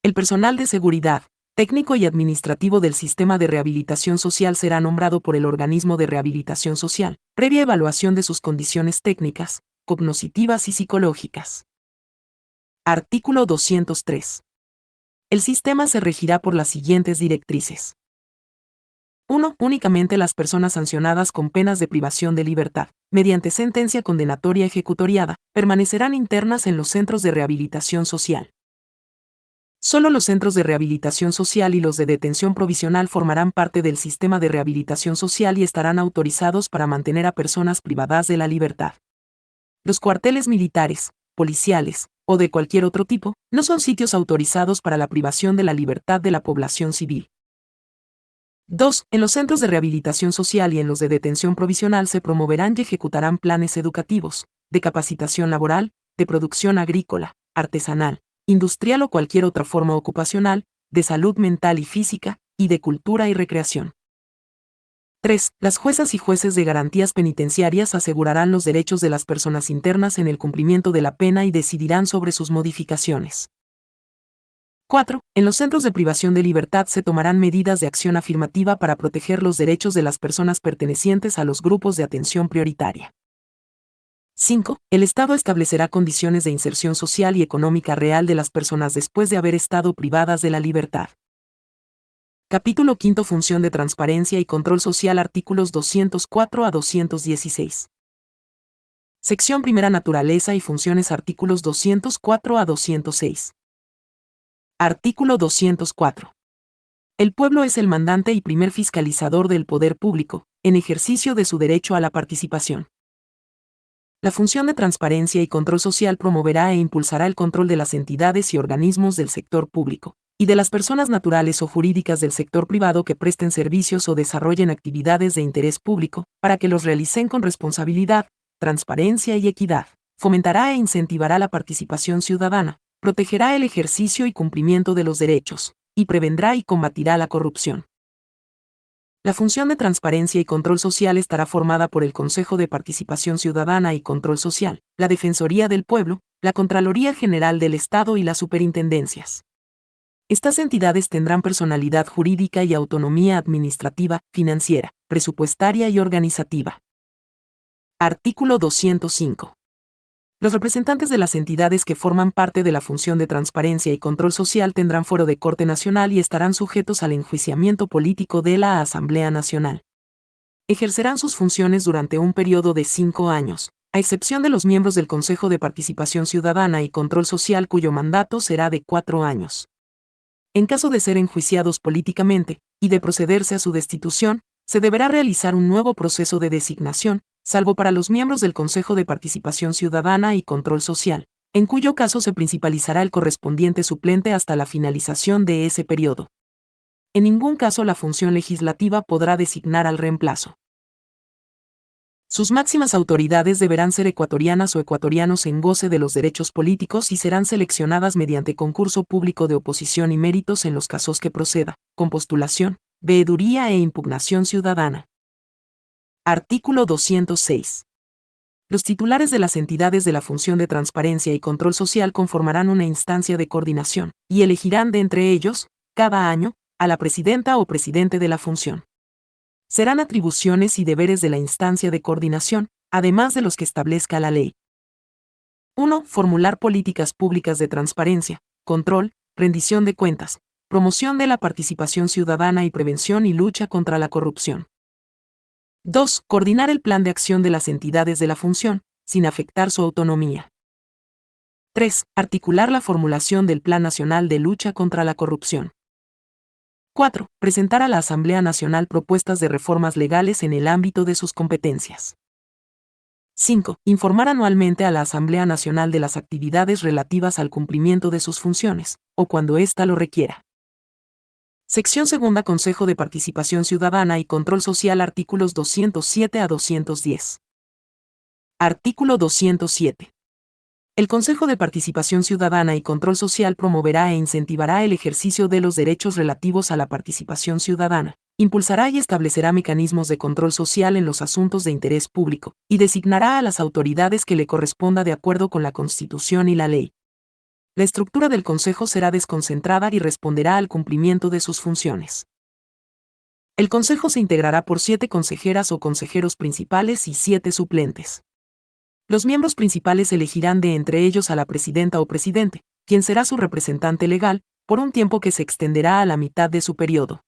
El personal de seguridad, técnico y administrativo del sistema de rehabilitación social será nombrado por el organismo de rehabilitación social, previa evaluación de sus condiciones técnicas, cognitivas y psicológicas. Artículo 203. El sistema se regirá por las siguientes directrices. 1. Únicamente las personas sancionadas con penas de privación de libertad, mediante sentencia condenatoria ejecutoriada, permanecerán internas en los centros de rehabilitación social. Solo los centros de rehabilitación social y los de detención provisional formarán parte del sistema de rehabilitación social y estarán autorizados para mantener a personas privadas de la libertad. Los cuarteles militares, policiales, o de cualquier otro tipo, no son sitios autorizados para la privación de la libertad de la población civil. 2. En los centros de rehabilitación social y en los de detención provisional se promoverán y ejecutarán planes educativos, de capacitación laboral, de producción agrícola, artesanal, industrial o cualquier otra forma ocupacional, de salud mental y física, y de cultura y recreación. 3. Las juezas y jueces de garantías penitenciarias asegurarán los derechos de las personas internas en el cumplimiento de la pena y decidirán sobre sus modificaciones. 4. En los centros de privación de libertad se tomarán medidas de acción afirmativa para proteger los derechos de las personas pertenecientes a los grupos de atención prioritaria. 5. El Estado establecerá condiciones de inserción social y económica real de las personas después de haber estado privadas de la libertad. Capítulo 5. Función de transparencia y control social. Artículos 204 a 216. Sección 1. Naturaleza y funciones. Artículos 204 a 206. Artículo 204. El pueblo es el mandante y primer fiscalizador del poder público, en ejercicio de su derecho a la participación. La función de transparencia y control social promoverá e impulsará el control de las entidades y organismos del sector público, y de las personas naturales o jurídicas del sector privado que presten servicios o desarrollen actividades de interés público, para que los realicen con responsabilidad, transparencia y equidad. Fomentará e incentivará la participación ciudadana, protegerá el ejercicio y cumplimiento de los derechos, y prevendrá y combatirá la corrupción. La función de transparencia y control social estará formada por el Consejo de Participación Ciudadana y Control Social, la Defensoría del Pueblo, la Contraloría General del Estado y las superintendencias. Estas entidades tendrán personalidad jurídica y autonomía administrativa, financiera, presupuestaria y organizativa. Artículo 205. Los representantes de las entidades que forman parte de la función de transparencia y control social tendrán fuero de corte nacional y estarán sujetos al enjuiciamiento político de la Asamblea Nacional. Ejercerán sus funciones durante un periodo de 5 años, a excepción de los miembros del Consejo de Participación Ciudadana y Control Social cuyo mandato será de 4 años. En caso de ser enjuiciados políticamente, y de procederse a su destitución, se deberá realizar un nuevo proceso de designación, salvo para los miembros del Consejo de Participación Ciudadana y Control Social, en cuyo caso se principalizará el correspondiente suplente hasta la finalización de ese periodo. En ningún caso la función legislativa podrá designar al reemplazo. Sus máximas autoridades deberán ser ecuatorianas o ecuatorianos en goce de los derechos políticos y serán seleccionadas mediante concurso público de oposición y méritos en los casos que proceda, con postulación, veeduría e impugnación ciudadana. Artículo 206. Los titulares de las entidades de la función de transparencia y control social conformarán una instancia de coordinación, y elegirán de entre ellos, cada año, a la presidenta o presidente de la función. Serán atribuciones y deberes de la instancia de coordinación, además de los que establezca la ley. 1. Formular políticas públicas de transparencia, control, rendición de cuentas, promoción de la participación ciudadana y prevención y lucha contra la corrupción. 2. Coordinar el plan de acción de las entidades de la función, sin afectar su autonomía. 3. Articular la formulación del Plan Nacional de Lucha contra la Corrupción. 4. Presentar a la Asamblea Nacional propuestas de reformas legales en el ámbito de sus competencias. 5. Informar anualmente a la Asamblea Nacional de las actividades relativas al cumplimiento de sus funciones, o cuando ésta lo requiera. Sección segunda. Consejo de Participación Ciudadana y Control Social. Artículos 207 a 210. Artículo 207. El Consejo de Participación Ciudadana y Control Social promoverá e incentivará el ejercicio de los derechos relativos a la participación ciudadana, impulsará y establecerá mecanismos de control social en los asuntos de interés público, y designará a las autoridades que le corresponda de acuerdo con la Constitución y la ley. La estructura del Consejo será desconcentrada y responderá al cumplimiento de sus funciones. El Consejo se integrará por 7 consejeras o consejeros principales y 7 suplentes. Los miembros principales elegirán de entre ellos a la presidenta o presidente, quien será su representante legal, por un tiempo que se extenderá a la mitad de su periodo.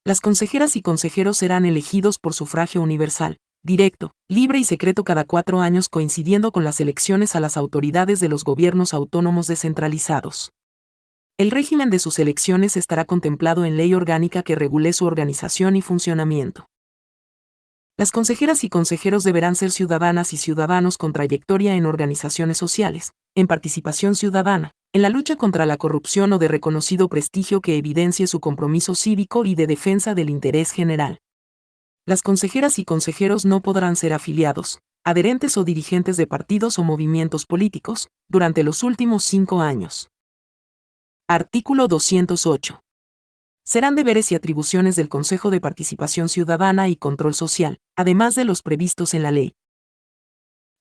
Las consejeras y consejeros serán elegidos por sufragio universal, directo, libre y secreto cada 4 años, coincidiendo con las elecciones a las autoridades de los gobiernos autónomos descentralizados. El régimen de sus elecciones estará contemplado en ley orgánica que regule su organización y funcionamiento. Las consejeras y consejeros deberán ser ciudadanas y ciudadanos con trayectoria en organizaciones sociales, en participación ciudadana, en la lucha contra la corrupción o de reconocido prestigio que evidencie su compromiso cívico y de defensa del interés general. Las consejeras y consejeros no podrán ser afiliados, adherentes o dirigentes de partidos o movimientos políticos, durante los últimos 5 años. Artículo 208. Serán deberes y atribuciones del Consejo de Participación Ciudadana y Control Social, además de los previstos en la ley.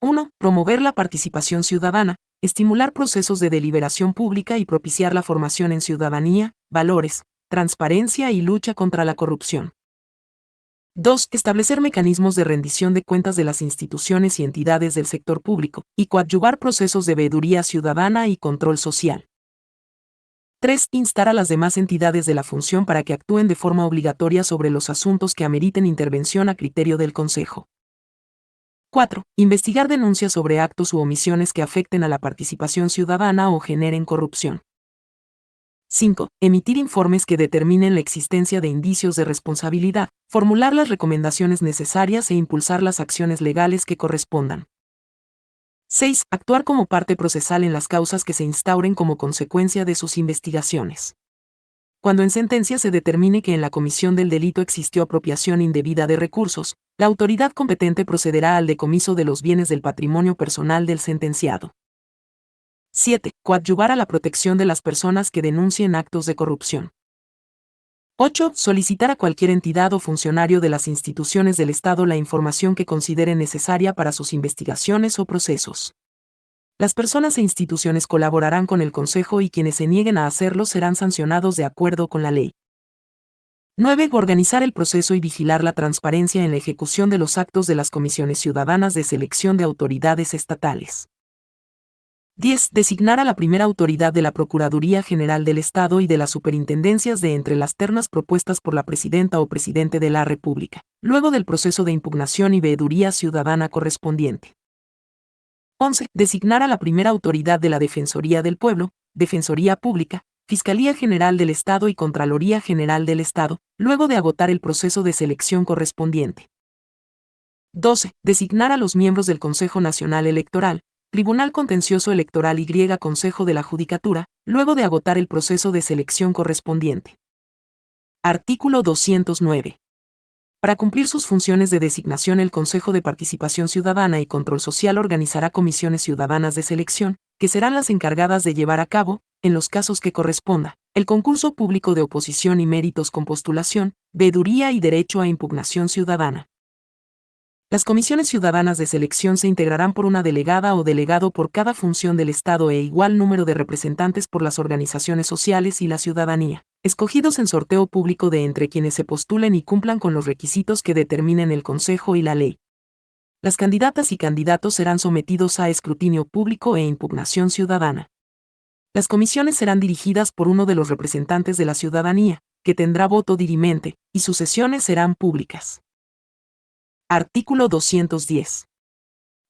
1. Promover la participación ciudadana, estimular procesos de deliberación pública y propiciar la formación en ciudadanía, valores, transparencia y lucha contra la corrupción. 2. Establecer mecanismos de rendición de cuentas de las instituciones y entidades del sector público, y coadyuvar procesos de veeduría ciudadana y control social. 3. Instar a las demás entidades de la función para que actúen de forma obligatoria sobre los asuntos que ameriten intervención a criterio del Consejo. 4. Investigar denuncias sobre actos u omisiones que afecten a la participación ciudadana o generen corrupción. 5. Emitir informes que determinen la existencia de indicios de responsabilidad, formular las recomendaciones necesarias e impulsar las acciones legales que correspondan. 6. Actuar como parte procesal en las causas que se instauren como consecuencia de sus investigaciones. Cuando en sentencia se determine que en la comisión del delito existió apropiación indebida de recursos, la autoridad competente procederá al decomiso de los bienes del patrimonio personal del sentenciado. 7. Coadyuvar a la protección de las personas que denuncien actos de corrupción. 8. Solicitar a cualquier entidad o funcionario de las instituciones del Estado la información que considere necesaria para sus investigaciones o procesos. Las personas e instituciones colaborarán con el Consejo y quienes se nieguen a hacerlo serán sancionados de acuerdo con la ley. 9. Organizar el proceso y vigilar la transparencia en la ejecución de los actos de las comisiones ciudadanas de selección de autoridades estatales. 10. Designar a la primera autoridad de la Procuraduría General del Estado y de las superintendencias de entre las ternas propuestas por la presidenta o presidente de la República, luego del proceso de impugnación y veeduría ciudadana correspondiente. 11. Designar a la primera autoridad de la Defensoría del Pueblo, Defensoría Pública, Fiscalía General del Estado y Contraloría General del Estado, luego de agotar el proceso de selección correspondiente. 12. Designar a los miembros del Consejo Nacional Electoral, Tribunal Contencioso Electoral y Consejo de la Judicatura, luego de agotar el proceso de selección correspondiente. Artículo 209. Para cumplir sus funciones de designación, el Consejo de Participación Ciudadana y Control Social organizará comisiones ciudadanas de selección, que serán las encargadas de llevar a cabo, en los casos que corresponda, el concurso público de oposición y méritos con postulación, veeduría y derecho a impugnación ciudadana. Las comisiones ciudadanas de selección se integrarán por una delegada o delegado por cada función del Estado e igual número de representantes por las organizaciones sociales y la ciudadanía, escogidos en sorteo público de entre quienes se postulen y cumplan con los requisitos que determinen el Consejo y la ley. Las candidatas y candidatos serán sometidos a escrutinio público e impugnación ciudadana. Las comisiones serán dirigidas por uno de los representantes de la ciudadanía, que tendrá voto dirimente, y sus sesiones serán públicas. Artículo 210.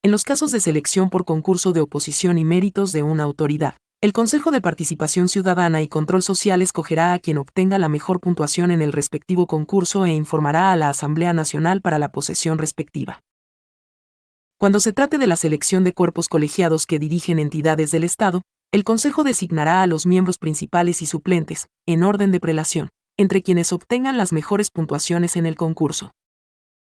En los casos de selección por concurso de oposición y méritos de una autoridad, el Consejo de Participación Ciudadana y Control Social escogerá a quien obtenga la mejor puntuación en el respectivo concurso e informará a la Asamblea Nacional para la posesión respectiva. Cuando se trate de la selección de cuerpos colegiados que dirigen entidades del Estado, el Consejo designará a los miembros principales y suplentes, en orden de prelación, entre quienes obtengan las mejores puntuaciones en el concurso.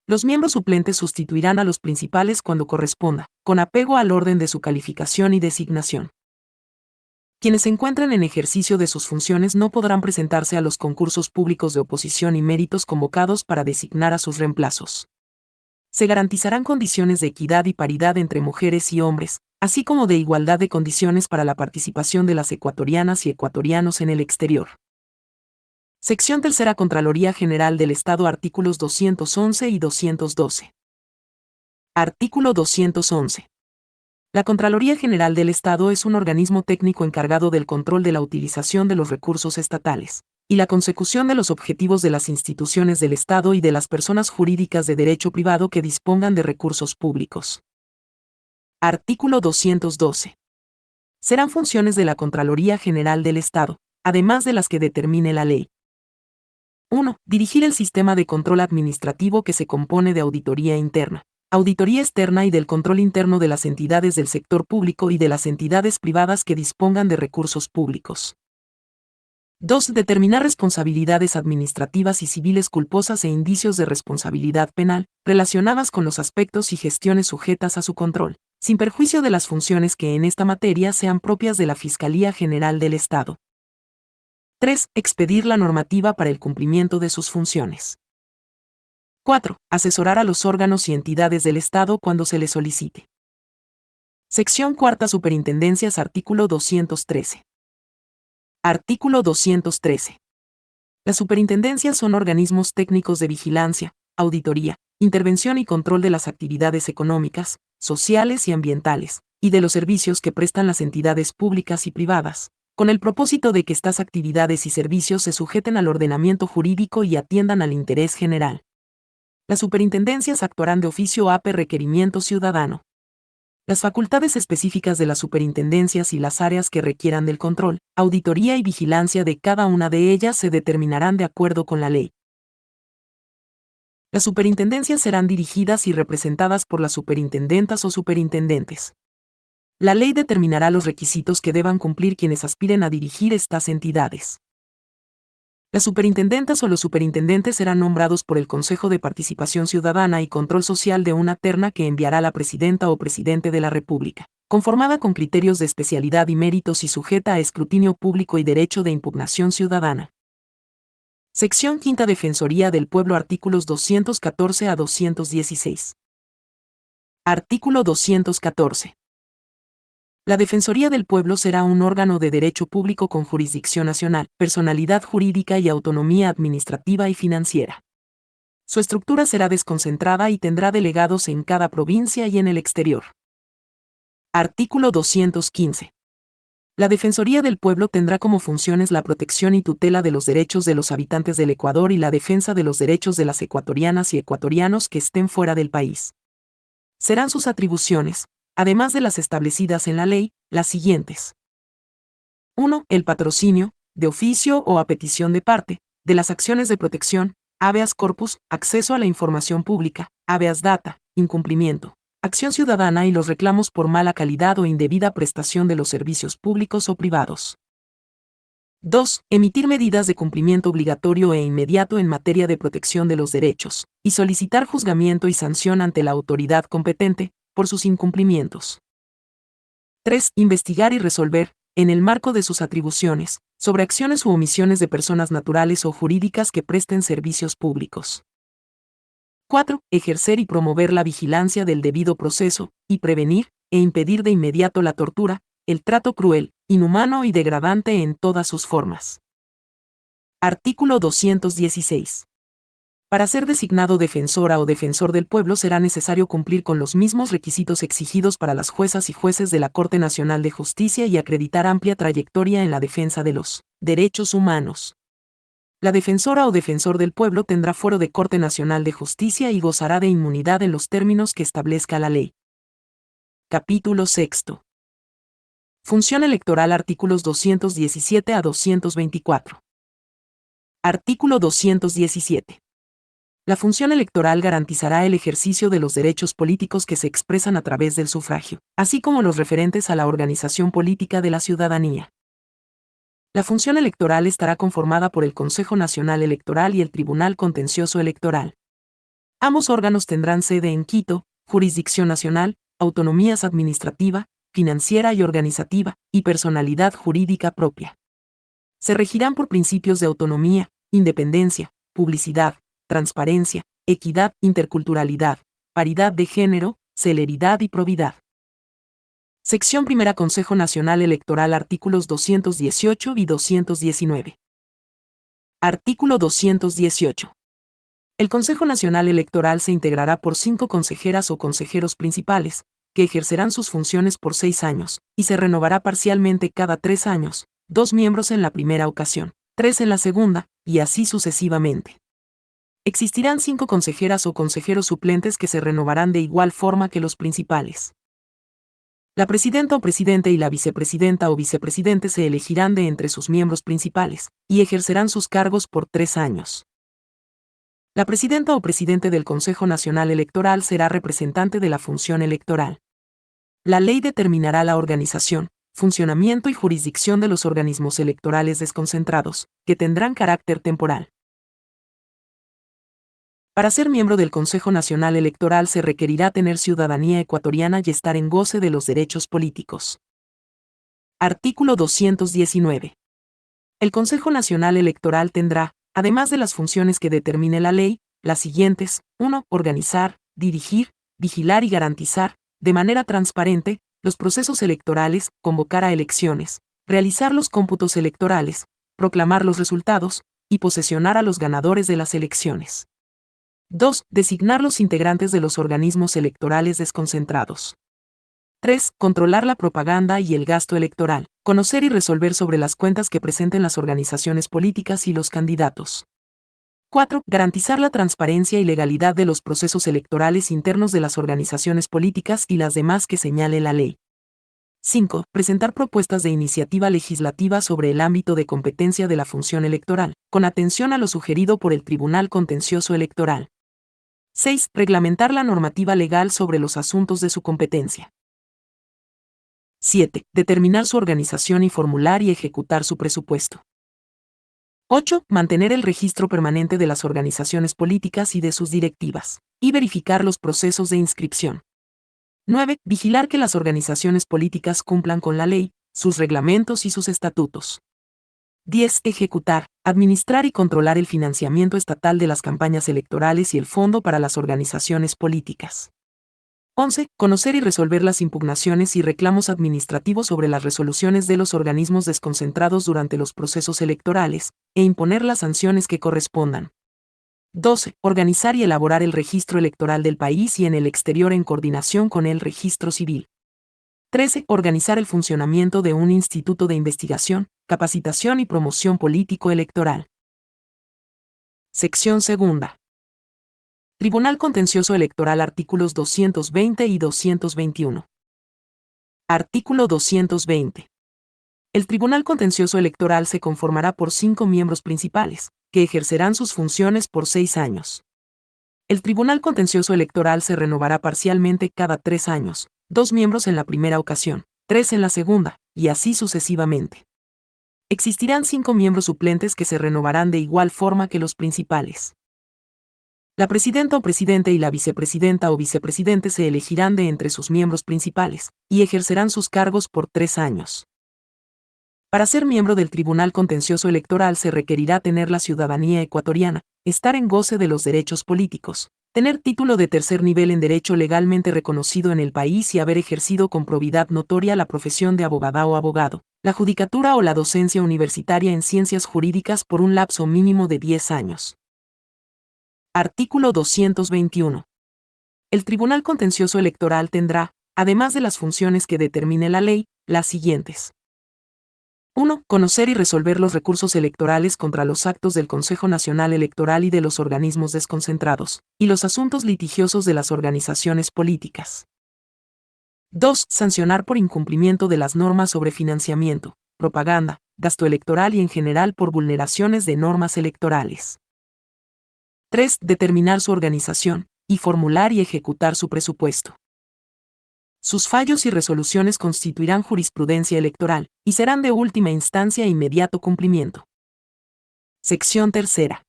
Los miembros suplentes sustituirán a los principales cuando corresponda, con apego al orden de su calificación y designación. Quienes se encuentren en ejercicio de sus funciones no podrán presentarse a los concursos públicos de oposición y méritos convocados para designar a sus reemplazos. Se garantizarán condiciones de equidad y paridad entre mujeres y hombres, así como de igualdad de condiciones para la participación de las ecuatorianas y ecuatorianos en el exterior. Sección Tercera Contraloría General del Estado. Artículos 211 y 212. Artículo 211. La Contraloría General del Estado es un organismo técnico encargado del control de la utilización de los recursos estatales y la consecución de los objetivos de las instituciones del Estado y de las personas jurídicas de derecho privado que dispongan de recursos públicos. Artículo 212. Serán funciones de la Contraloría General del Estado, además de las que determine la ley. 1. Dirigir el sistema de control administrativo que se compone de auditoría interna, auditoría externa y del control interno de las entidades del sector público y de las entidades privadas que dispongan de recursos públicos. 2. Determinar responsabilidades administrativas y civiles culposas e indicios de responsabilidad penal, relacionadas con los aspectos y gestiones sujetas a su control, sin perjuicio de las funciones que en esta materia sean propias de la Fiscalía General del Estado. 3. Expedir la normativa para el cumplimiento de sus funciones. 4. Asesorar a los órganos y entidades del Estado cuando se les solicite. Sección Cuarta. Superintendencias. Artículo 213. Artículo 213. Las superintendencias son organismos técnicos de vigilancia, auditoría, intervención y control de las actividades económicas, sociales y ambientales, y de los servicios que prestan las entidades públicas y privadas, con el propósito de que estas actividades y servicios se sujeten al ordenamiento jurídico y atiendan al interés general. Las superintendencias actuarán de oficio ante requerimiento ciudadano. Las facultades específicas de las superintendencias y las áreas que requieran del control, auditoría y vigilancia de cada una de ellas se determinarán de acuerdo con la ley. Las superintendencias serán dirigidas y representadas por las superintendentas o superintendentes. La ley determinará los requisitos que deban cumplir quienes aspiren a dirigir estas entidades. Las superintendentas o los superintendentes serán nombrados por el Consejo de Participación Ciudadana y Control Social de una terna que enviará la Presidenta o Presidente de la República, conformada con criterios de especialidad y méritos y sujeta a escrutinio público y derecho de impugnación ciudadana. Sección Quinta. Defensoría del Pueblo. Artículos 214 a 216. Artículo 214. La Defensoría del Pueblo será un órgano de derecho público con jurisdicción nacional, personalidad jurídica y autonomía administrativa y financiera. Su estructura será desconcentrada y tendrá delegados en cada provincia y en el exterior. Artículo 215. La Defensoría del Pueblo tendrá como funciones la protección y tutela de los derechos de los habitantes del Ecuador y la defensa de los derechos de las ecuatorianas y ecuatorianos que estén fuera del país. Serán sus atribuciones, además de las establecidas en la ley, las siguientes. 1. El patrocinio, de oficio o a petición de parte, de las acciones de protección, habeas corpus, acceso a la información pública, habeas data, incumplimiento, acción ciudadana y los reclamos por mala calidad o indebida prestación de los servicios públicos o privados. 2. Emitir medidas de cumplimiento obligatorio e inmediato en materia de protección de los derechos, y solicitar juzgamiento y sanción ante la autoridad competente, por sus incumplimientos. 3. Investigar y resolver, en el marco de sus atribuciones, sobre acciones u omisiones de personas naturales o jurídicas que presten servicios públicos. 4. Ejercer y promover la vigilancia del debido proceso, y prevenir, e impedir de inmediato la tortura, el trato cruel, inhumano y degradante en todas sus formas. Artículo 216. Para ser designado defensora o defensor del pueblo será necesario cumplir con los mismos requisitos exigidos para las juezas y jueces de la Corte Nacional de Justicia y acreditar amplia trayectoria en la defensa de los derechos humanos. La defensora o defensor del pueblo tendrá fuero de Corte Nacional de Justicia y gozará de inmunidad en los términos que establezca la ley. Capítulo 6. Función electoral. Artículos 217 a 224. Artículo 217. La función electoral garantizará el ejercicio de los derechos políticos que se expresan a través del sufragio, así como los referentes a la organización política de la ciudadanía. La función electoral estará conformada por el Consejo Nacional Electoral y el Tribunal Contencioso Electoral. Ambos órganos tendrán sede en Quito, jurisdicción nacional, autonomías administrativa, financiera y organizativa, y personalidad jurídica propia. Se regirán por principios de autonomía, independencia, publicidad, transparencia, equidad, interculturalidad, paridad de género, celeridad y probidad. Sección primera. Consejo Nacional Electoral. Artículos 218 y 219. Artículo 218. El Consejo Nacional Electoral se integrará por 5 consejeras o consejeros principales, que ejercerán sus funciones por 6 años, y se renovará parcialmente cada 3 años, 2 miembros en la primera ocasión, 3 en la segunda, y así sucesivamente. Existirán 5 consejeras o consejeros suplentes que se renovarán de igual forma que los principales. La presidenta o presidente y la vicepresidenta o vicepresidente se elegirán de entre sus miembros principales, y ejercerán sus cargos por 3 años. La presidenta o presidente del Consejo Nacional Electoral será representante de la función electoral. La ley determinará la organización, funcionamiento y jurisdicción de los organismos electorales desconcentrados, que tendrán carácter temporal. Para ser miembro del Consejo Nacional Electoral se requerirá tener ciudadanía ecuatoriana y estar en goce de los derechos políticos. Artículo 219. El Consejo Nacional Electoral tendrá, además de las funciones que determine la ley, las siguientes: 1. Organizar, dirigir, vigilar y garantizar, de manera transparente, los procesos electorales, convocar a elecciones, realizar los cómputos electorales, proclamar los resultados, y posesionar a los ganadores de las elecciones. 2. Designar los integrantes de los organismos electorales desconcentrados. 3. Controlar la propaganda y el gasto electoral. Conocer y resolver sobre las cuentas que presenten las organizaciones políticas y los candidatos. 4. Garantizar la transparencia y legalidad de los procesos electorales internos de las organizaciones políticas y las demás que señale la ley. 5. Presentar propuestas de iniciativa legislativa sobre el ámbito de competencia de la función electoral, con atención a lo sugerido por el Tribunal Contencioso Electoral. 6. Reglamentar la normativa legal sobre los asuntos de su competencia. 7. Determinar su organización y formular y ejecutar su presupuesto. 8. Mantener el registro permanente de las organizaciones políticas y de sus directivas, y verificar los procesos de inscripción. 9. Vigilar que las organizaciones políticas cumplan con la ley, sus reglamentos y sus estatutos. 10. Ejecutar, administrar y controlar el financiamiento estatal de las campañas electorales y el fondo para las organizaciones políticas. 11. Conocer y resolver las impugnaciones y reclamos administrativos sobre las resoluciones de los organismos desconcentrados durante los procesos electorales, e imponer las sanciones que correspondan. 12. Organizar y elaborar el registro electoral del país y en el exterior en coordinación con el registro civil. 13. Organizar el funcionamiento de un instituto de investigación, capacitación y promoción político-electoral. Sección segunda. Tribunal Contencioso Electoral. Artículos 220 y 221. Artículo 220. El Tribunal Contencioso Electoral se conformará por 5 miembros principales, que ejercerán sus funciones por 6 años. El Tribunal Contencioso Electoral se renovará parcialmente cada 3 años, 2 miembros en la primera ocasión, 3 en la segunda, y así sucesivamente. Existirán 5 miembros suplentes que se renovarán de igual forma que los principales. La presidenta o presidente y la vicepresidenta o vicepresidente se elegirán de entre sus miembros principales, y ejercerán sus cargos por 3 años. Para ser miembro del Tribunal Contencioso Electoral se requerirá tener la ciudadanía ecuatoriana, estar en goce de los derechos políticos, Tener título de tercer nivel en derecho legalmente reconocido en el país y haber ejercido con probidad notoria la profesión de abogada o abogado, la judicatura o la docencia universitaria en ciencias jurídicas por un lapso mínimo de 10 años. Artículo 221. El Tribunal Contencioso Electoral tendrá, además de las funciones que determine la ley, las siguientes. 1. Conocer y resolver los recursos electorales contra los actos del Consejo Nacional Electoral y de los organismos desconcentrados, y los asuntos litigiosos de las organizaciones políticas. 2. Sancionar por incumplimiento de las normas sobre financiamiento, propaganda, gasto electoral y en general por vulneraciones de normas electorales. 3. Determinar su organización, y formular y ejecutar su presupuesto. Sus fallos y resoluciones constituirán jurisprudencia electoral, y serán de última instancia e inmediato cumplimiento. Sección tercera.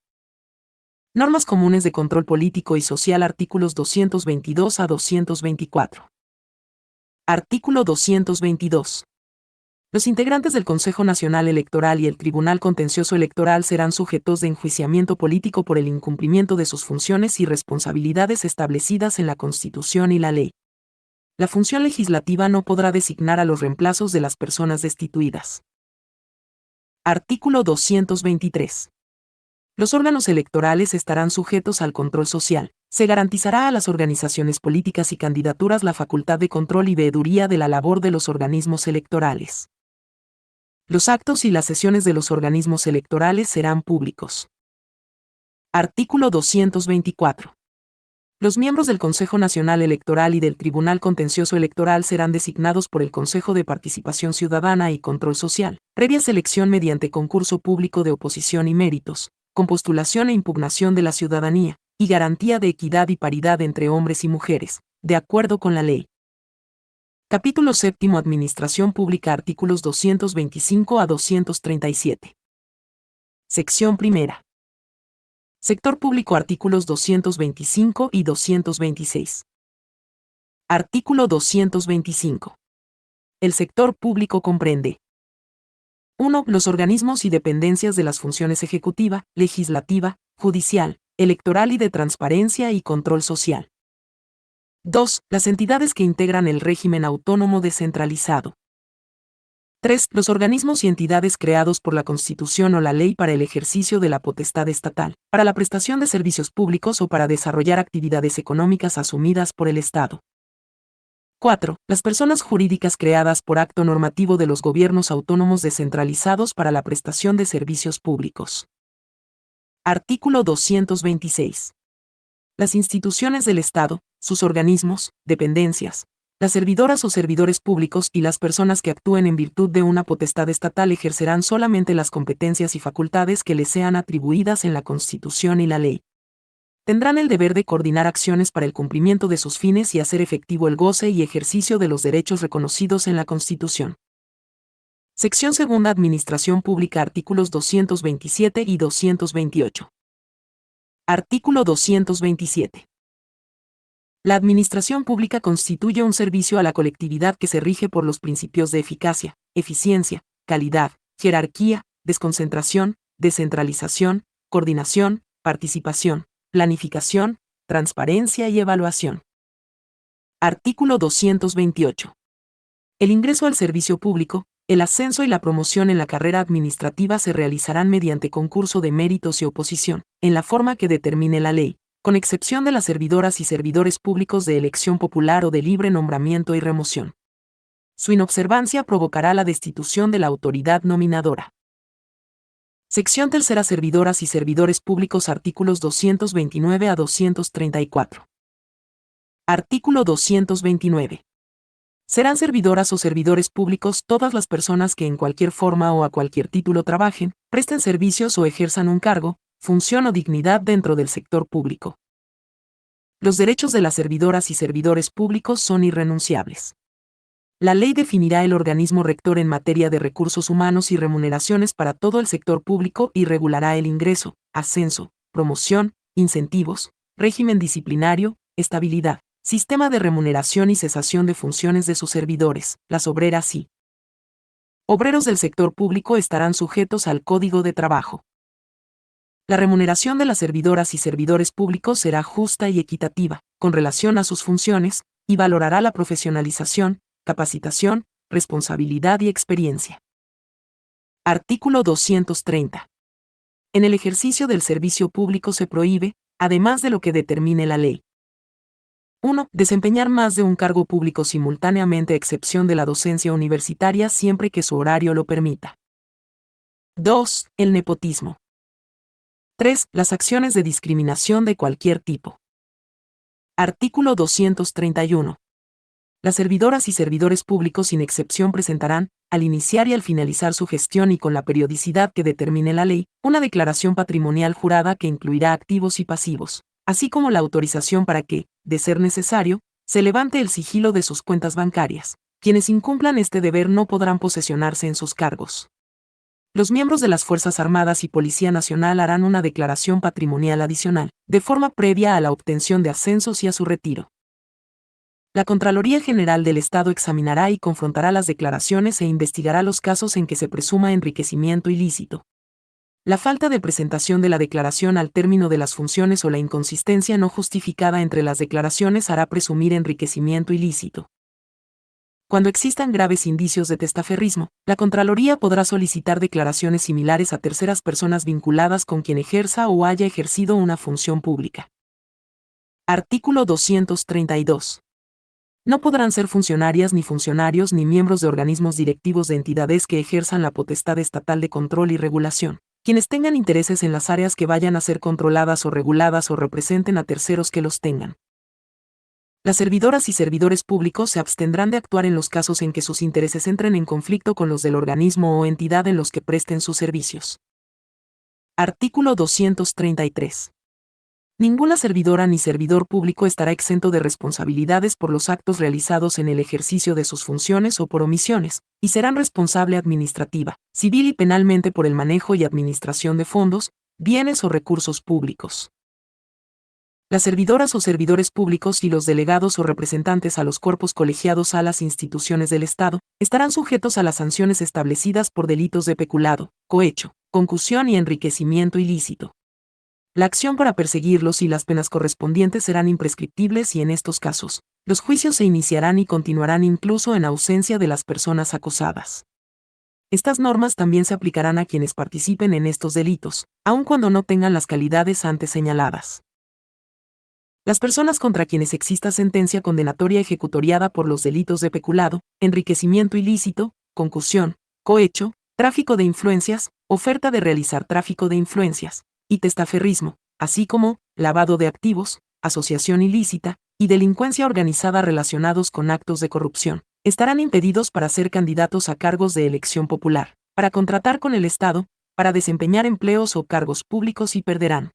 Normas comunes de control político y social. Artículos 222 a 224. Artículo 222. Los integrantes del Consejo Nacional Electoral y el Tribunal Contencioso Electoral serán sujetos de enjuiciamiento político por el incumplimiento de sus funciones y responsabilidades establecidas en la Constitución y la ley. La función legislativa no podrá designar a los reemplazos de las personas destituidas. Artículo 223. Los órganos electorales estarán sujetos al control social. Se garantizará a las organizaciones políticas y candidaturas la facultad de control y veeduría de la labor de los organismos electorales. Los actos y las sesiones de los organismos electorales serán públicos. Artículo 224. Los miembros del Consejo Nacional Electoral y del Tribunal Contencioso Electoral serán designados por el Consejo de Participación Ciudadana y Control Social, previa selección mediante concurso público de oposición y méritos, con postulación e impugnación de la ciudadanía, y garantía de equidad y paridad entre hombres y mujeres, de acuerdo con la ley. Capítulo séptimo. Administración Pública. Artículos 225 a 237. Sección primera. Sector público. Artículos 225 y 226. Artículo 225. El sector público comprende: 1. Los organismos y dependencias de las funciones ejecutiva, legislativa, judicial, electoral y de transparencia y control social. 2. Las entidades que integran el régimen autónomo descentralizado. 3. Los organismos y entidades creados por la Constitución o la ley para el ejercicio de la potestad estatal, para la prestación de servicios públicos o para desarrollar actividades económicas asumidas por el Estado. 4. Las personas jurídicas creadas por acto normativo de los gobiernos autónomos descentralizados para la prestación de servicios públicos. Artículo 226. Las instituciones del Estado, sus organismos, dependencias, las servidoras o servidores públicos y las personas que actúen en virtud de una potestad estatal ejercerán solamente las competencias y facultades que les sean atribuidas en la Constitución y la ley. Tendrán el deber de coordinar acciones para el cumplimiento de sus fines y hacer efectivo el goce y ejercicio de los derechos reconocidos en la Constitución. Sección segunda. Administración Pública. Artículos 227 y 228. Artículo 227. La administración pública constituye un servicio a la colectividad que se rige por los principios de eficacia, eficiencia, calidad, jerarquía, desconcentración, descentralización, coordinación, participación, planificación, transparencia y evaluación. Artículo 228. El ingreso al servicio público, el ascenso y la promoción en la carrera administrativa se realizarán mediante concurso de méritos y oposición, en la forma que determine la ley, con excepción de las servidoras y servidores públicos de elección popular o de libre nombramiento y remoción. Su inobservancia provocará la destitución de la autoridad nominadora. Sección tercera. Servidoras y servidores públicos. Artículos 229 a 234. Artículo 229. Serán servidoras o servidores públicos todas las personas que en cualquier forma o a cualquier título trabajen, presten servicios o ejerzan un cargo, función o dignidad dentro del sector público. Los derechos de las servidoras y servidores públicos son irrenunciables. La ley definirá el organismo rector en materia de recursos humanos y remuneraciones para todo el sector público y regulará el ingreso, ascenso, promoción, incentivos, régimen disciplinario, estabilidad, sistema de remuneración y cesación de funciones de sus servidores, las obreras y obreros del sector público estarán sujetos al Código de Trabajo. La remuneración de las servidoras y servidores públicos será justa y equitativa, con relación a sus funciones, y valorará la profesionalización, capacitación, responsabilidad y experiencia. Artículo 230. En el ejercicio del servicio público se prohíbe, además de lo que determine la ley: 1. Desempeñar más de un cargo público simultáneamente, a excepción de la docencia universitaria, siempre que su horario lo permita. 2. El nepotismo. 3. Las acciones de discriminación de cualquier tipo. Artículo 231. Las servidoras y servidores públicos sin excepción presentarán, al iniciar y al finalizar su gestión y con la periodicidad que determine la ley, una declaración patrimonial jurada que incluirá activos y pasivos, así como la autorización para que, de ser necesario, se levante el sigilo de sus cuentas bancarias. Quienes incumplan este deber no podrán posesionarse en sus cargos. Los miembros de las Fuerzas Armadas y Policía Nacional harán una declaración patrimonial adicional, de forma previa a la obtención de ascensos y a su retiro. La Contraloría General del Estado examinará y confrontará las declaraciones e investigará los casos en que se presuma enriquecimiento ilícito. La falta de presentación de la declaración al término de las funciones o la inconsistencia no justificada entre las declaraciones hará presumir enriquecimiento ilícito. Cuando existan graves indicios de testaferrismo, la Contraloría podrá solicitar declaraciones similares a terceras personas vinculadas con quien ejerza o haya ejercido una función pública. Artículo 232. No podrán ser funcionarias ni funcionarios ni miembros de organismos directivos de entidades que ejerzan la potestad estatal de control y regulación, quienes tengan intereses en las áreas que vayan a ser controladas o reguladas o representen a terceros que los tengan. Las servidoras y servidores públicos se abstendrán de actuar en los casos en que sus intereses entren en conflicto con los del organismo o entidad en los que presten sus servicios. Artículo 233. Ninguna servidora ni servidor público estará exento de responsabilidades por los actos realizados en el ejercicio de sus funciones o por omisiones, y serán responsable administrativa, civil y penalmente por el manejo y administración de fondos, bienes o recursos públicos. Las servidoras o servidores públicos y los delegados o representantes a los cuerpos colegiados a las instituciones del Estado estarán sujetos a las sanciones establecidas por delitos de peculado, cohecho, concusión y enriquecimiento ilícito. La acción para perseguirlos y las penas correspondientes serán imprescriptibles y en estos casos, los juicios se iniciarán y continuarán incluso en ausencia de las personas acusadas. Estas normas también se aplicarán a quienes participen en estos delitos, aun cuando no tengan las calidades antes señaladas. Las personas contra quienes exista sentencia condenatoria ejecutoriada por los delitos de peculado, enriquecimiento ilícito, concusión, cohecho, tráfico de influencias, oferta de realizar tráfico de influencias, y testaferrismo, así como lavado de activos, asociación ilícita, y delincuencia organizada relacionados con actos de corrupción, estarán impedidos para ser candidatos a cargos de elección popular, para contratar con el Estado, para desempeñar empleos o cargos públicos y perderán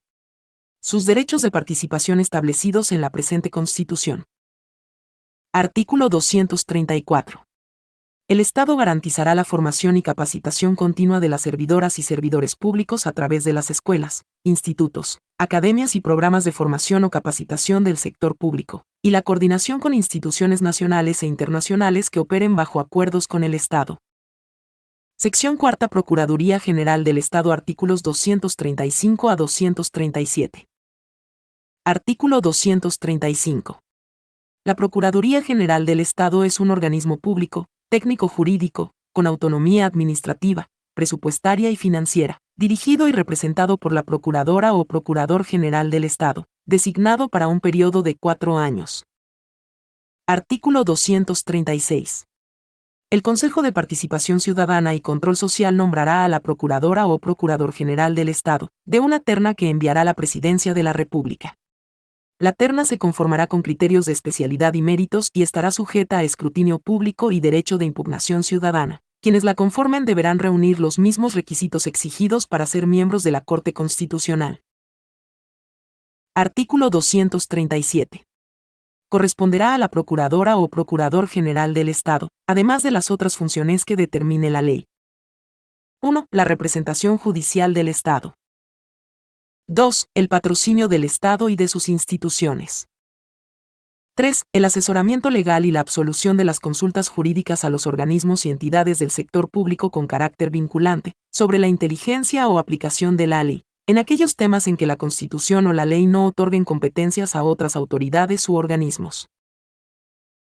sus derechos de participación establecidos en la presente Constitución. Artículo 234. El Estado garantizará la formación y capacitación continua de las servidoras y servidores públicos a través de las escuelas, institutos, academias y programas de formación o capacitación del sector público, y la coordinación con instituciones nacionales e internacionales que operen bajo acuerdos con el Estado. Sección 4. Procuraduría General del Estado. Artículos 235 a 237. Artículo 235. La Procuraduría General del Estado es un organismo público, técnico-jurídico, con autonomía administrativa, presupuestaria y financiera, dirigido y representado por la Procuradora o Procurador General del Estado, designado para un periodo de 4 años. Artículo 236. El Consejo de Participación Ciudadana y Control Social nombrará a la Procuradora o Procurador General del Estado, de una terna que enviará la Presidencia de la República. La terna se conformará con criterios de especialidad y méritos y estará sujeta a escrutinio público y derecho de impugnación ciudadana. Quienes la conformen deberán reunir los mismos requisitos exigidos para ser miembros de la Corte Constitucional. Artículo 237. Corresponderá a la Procuradora o Procurador General del Estado, además de las otras funciones que determine la ley. 1. La representación judicial del Estado. 2. El patrocinio del Estado y de sus instituciones. 3. El asesoramiento legal y la absolución de las consultas jurídicas a los organismos y entidades del sector público con carácter vinculante, sobre la inteligencia o aplicación de la ley, En aquellos temas en que la Constitución o la ley no otorguen competencias a otras autoridades u organismos.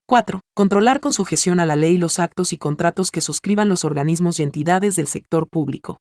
4. Controlar con sujeción a la ley los actos y contratos que suscriban los organismos y entidades del sector público.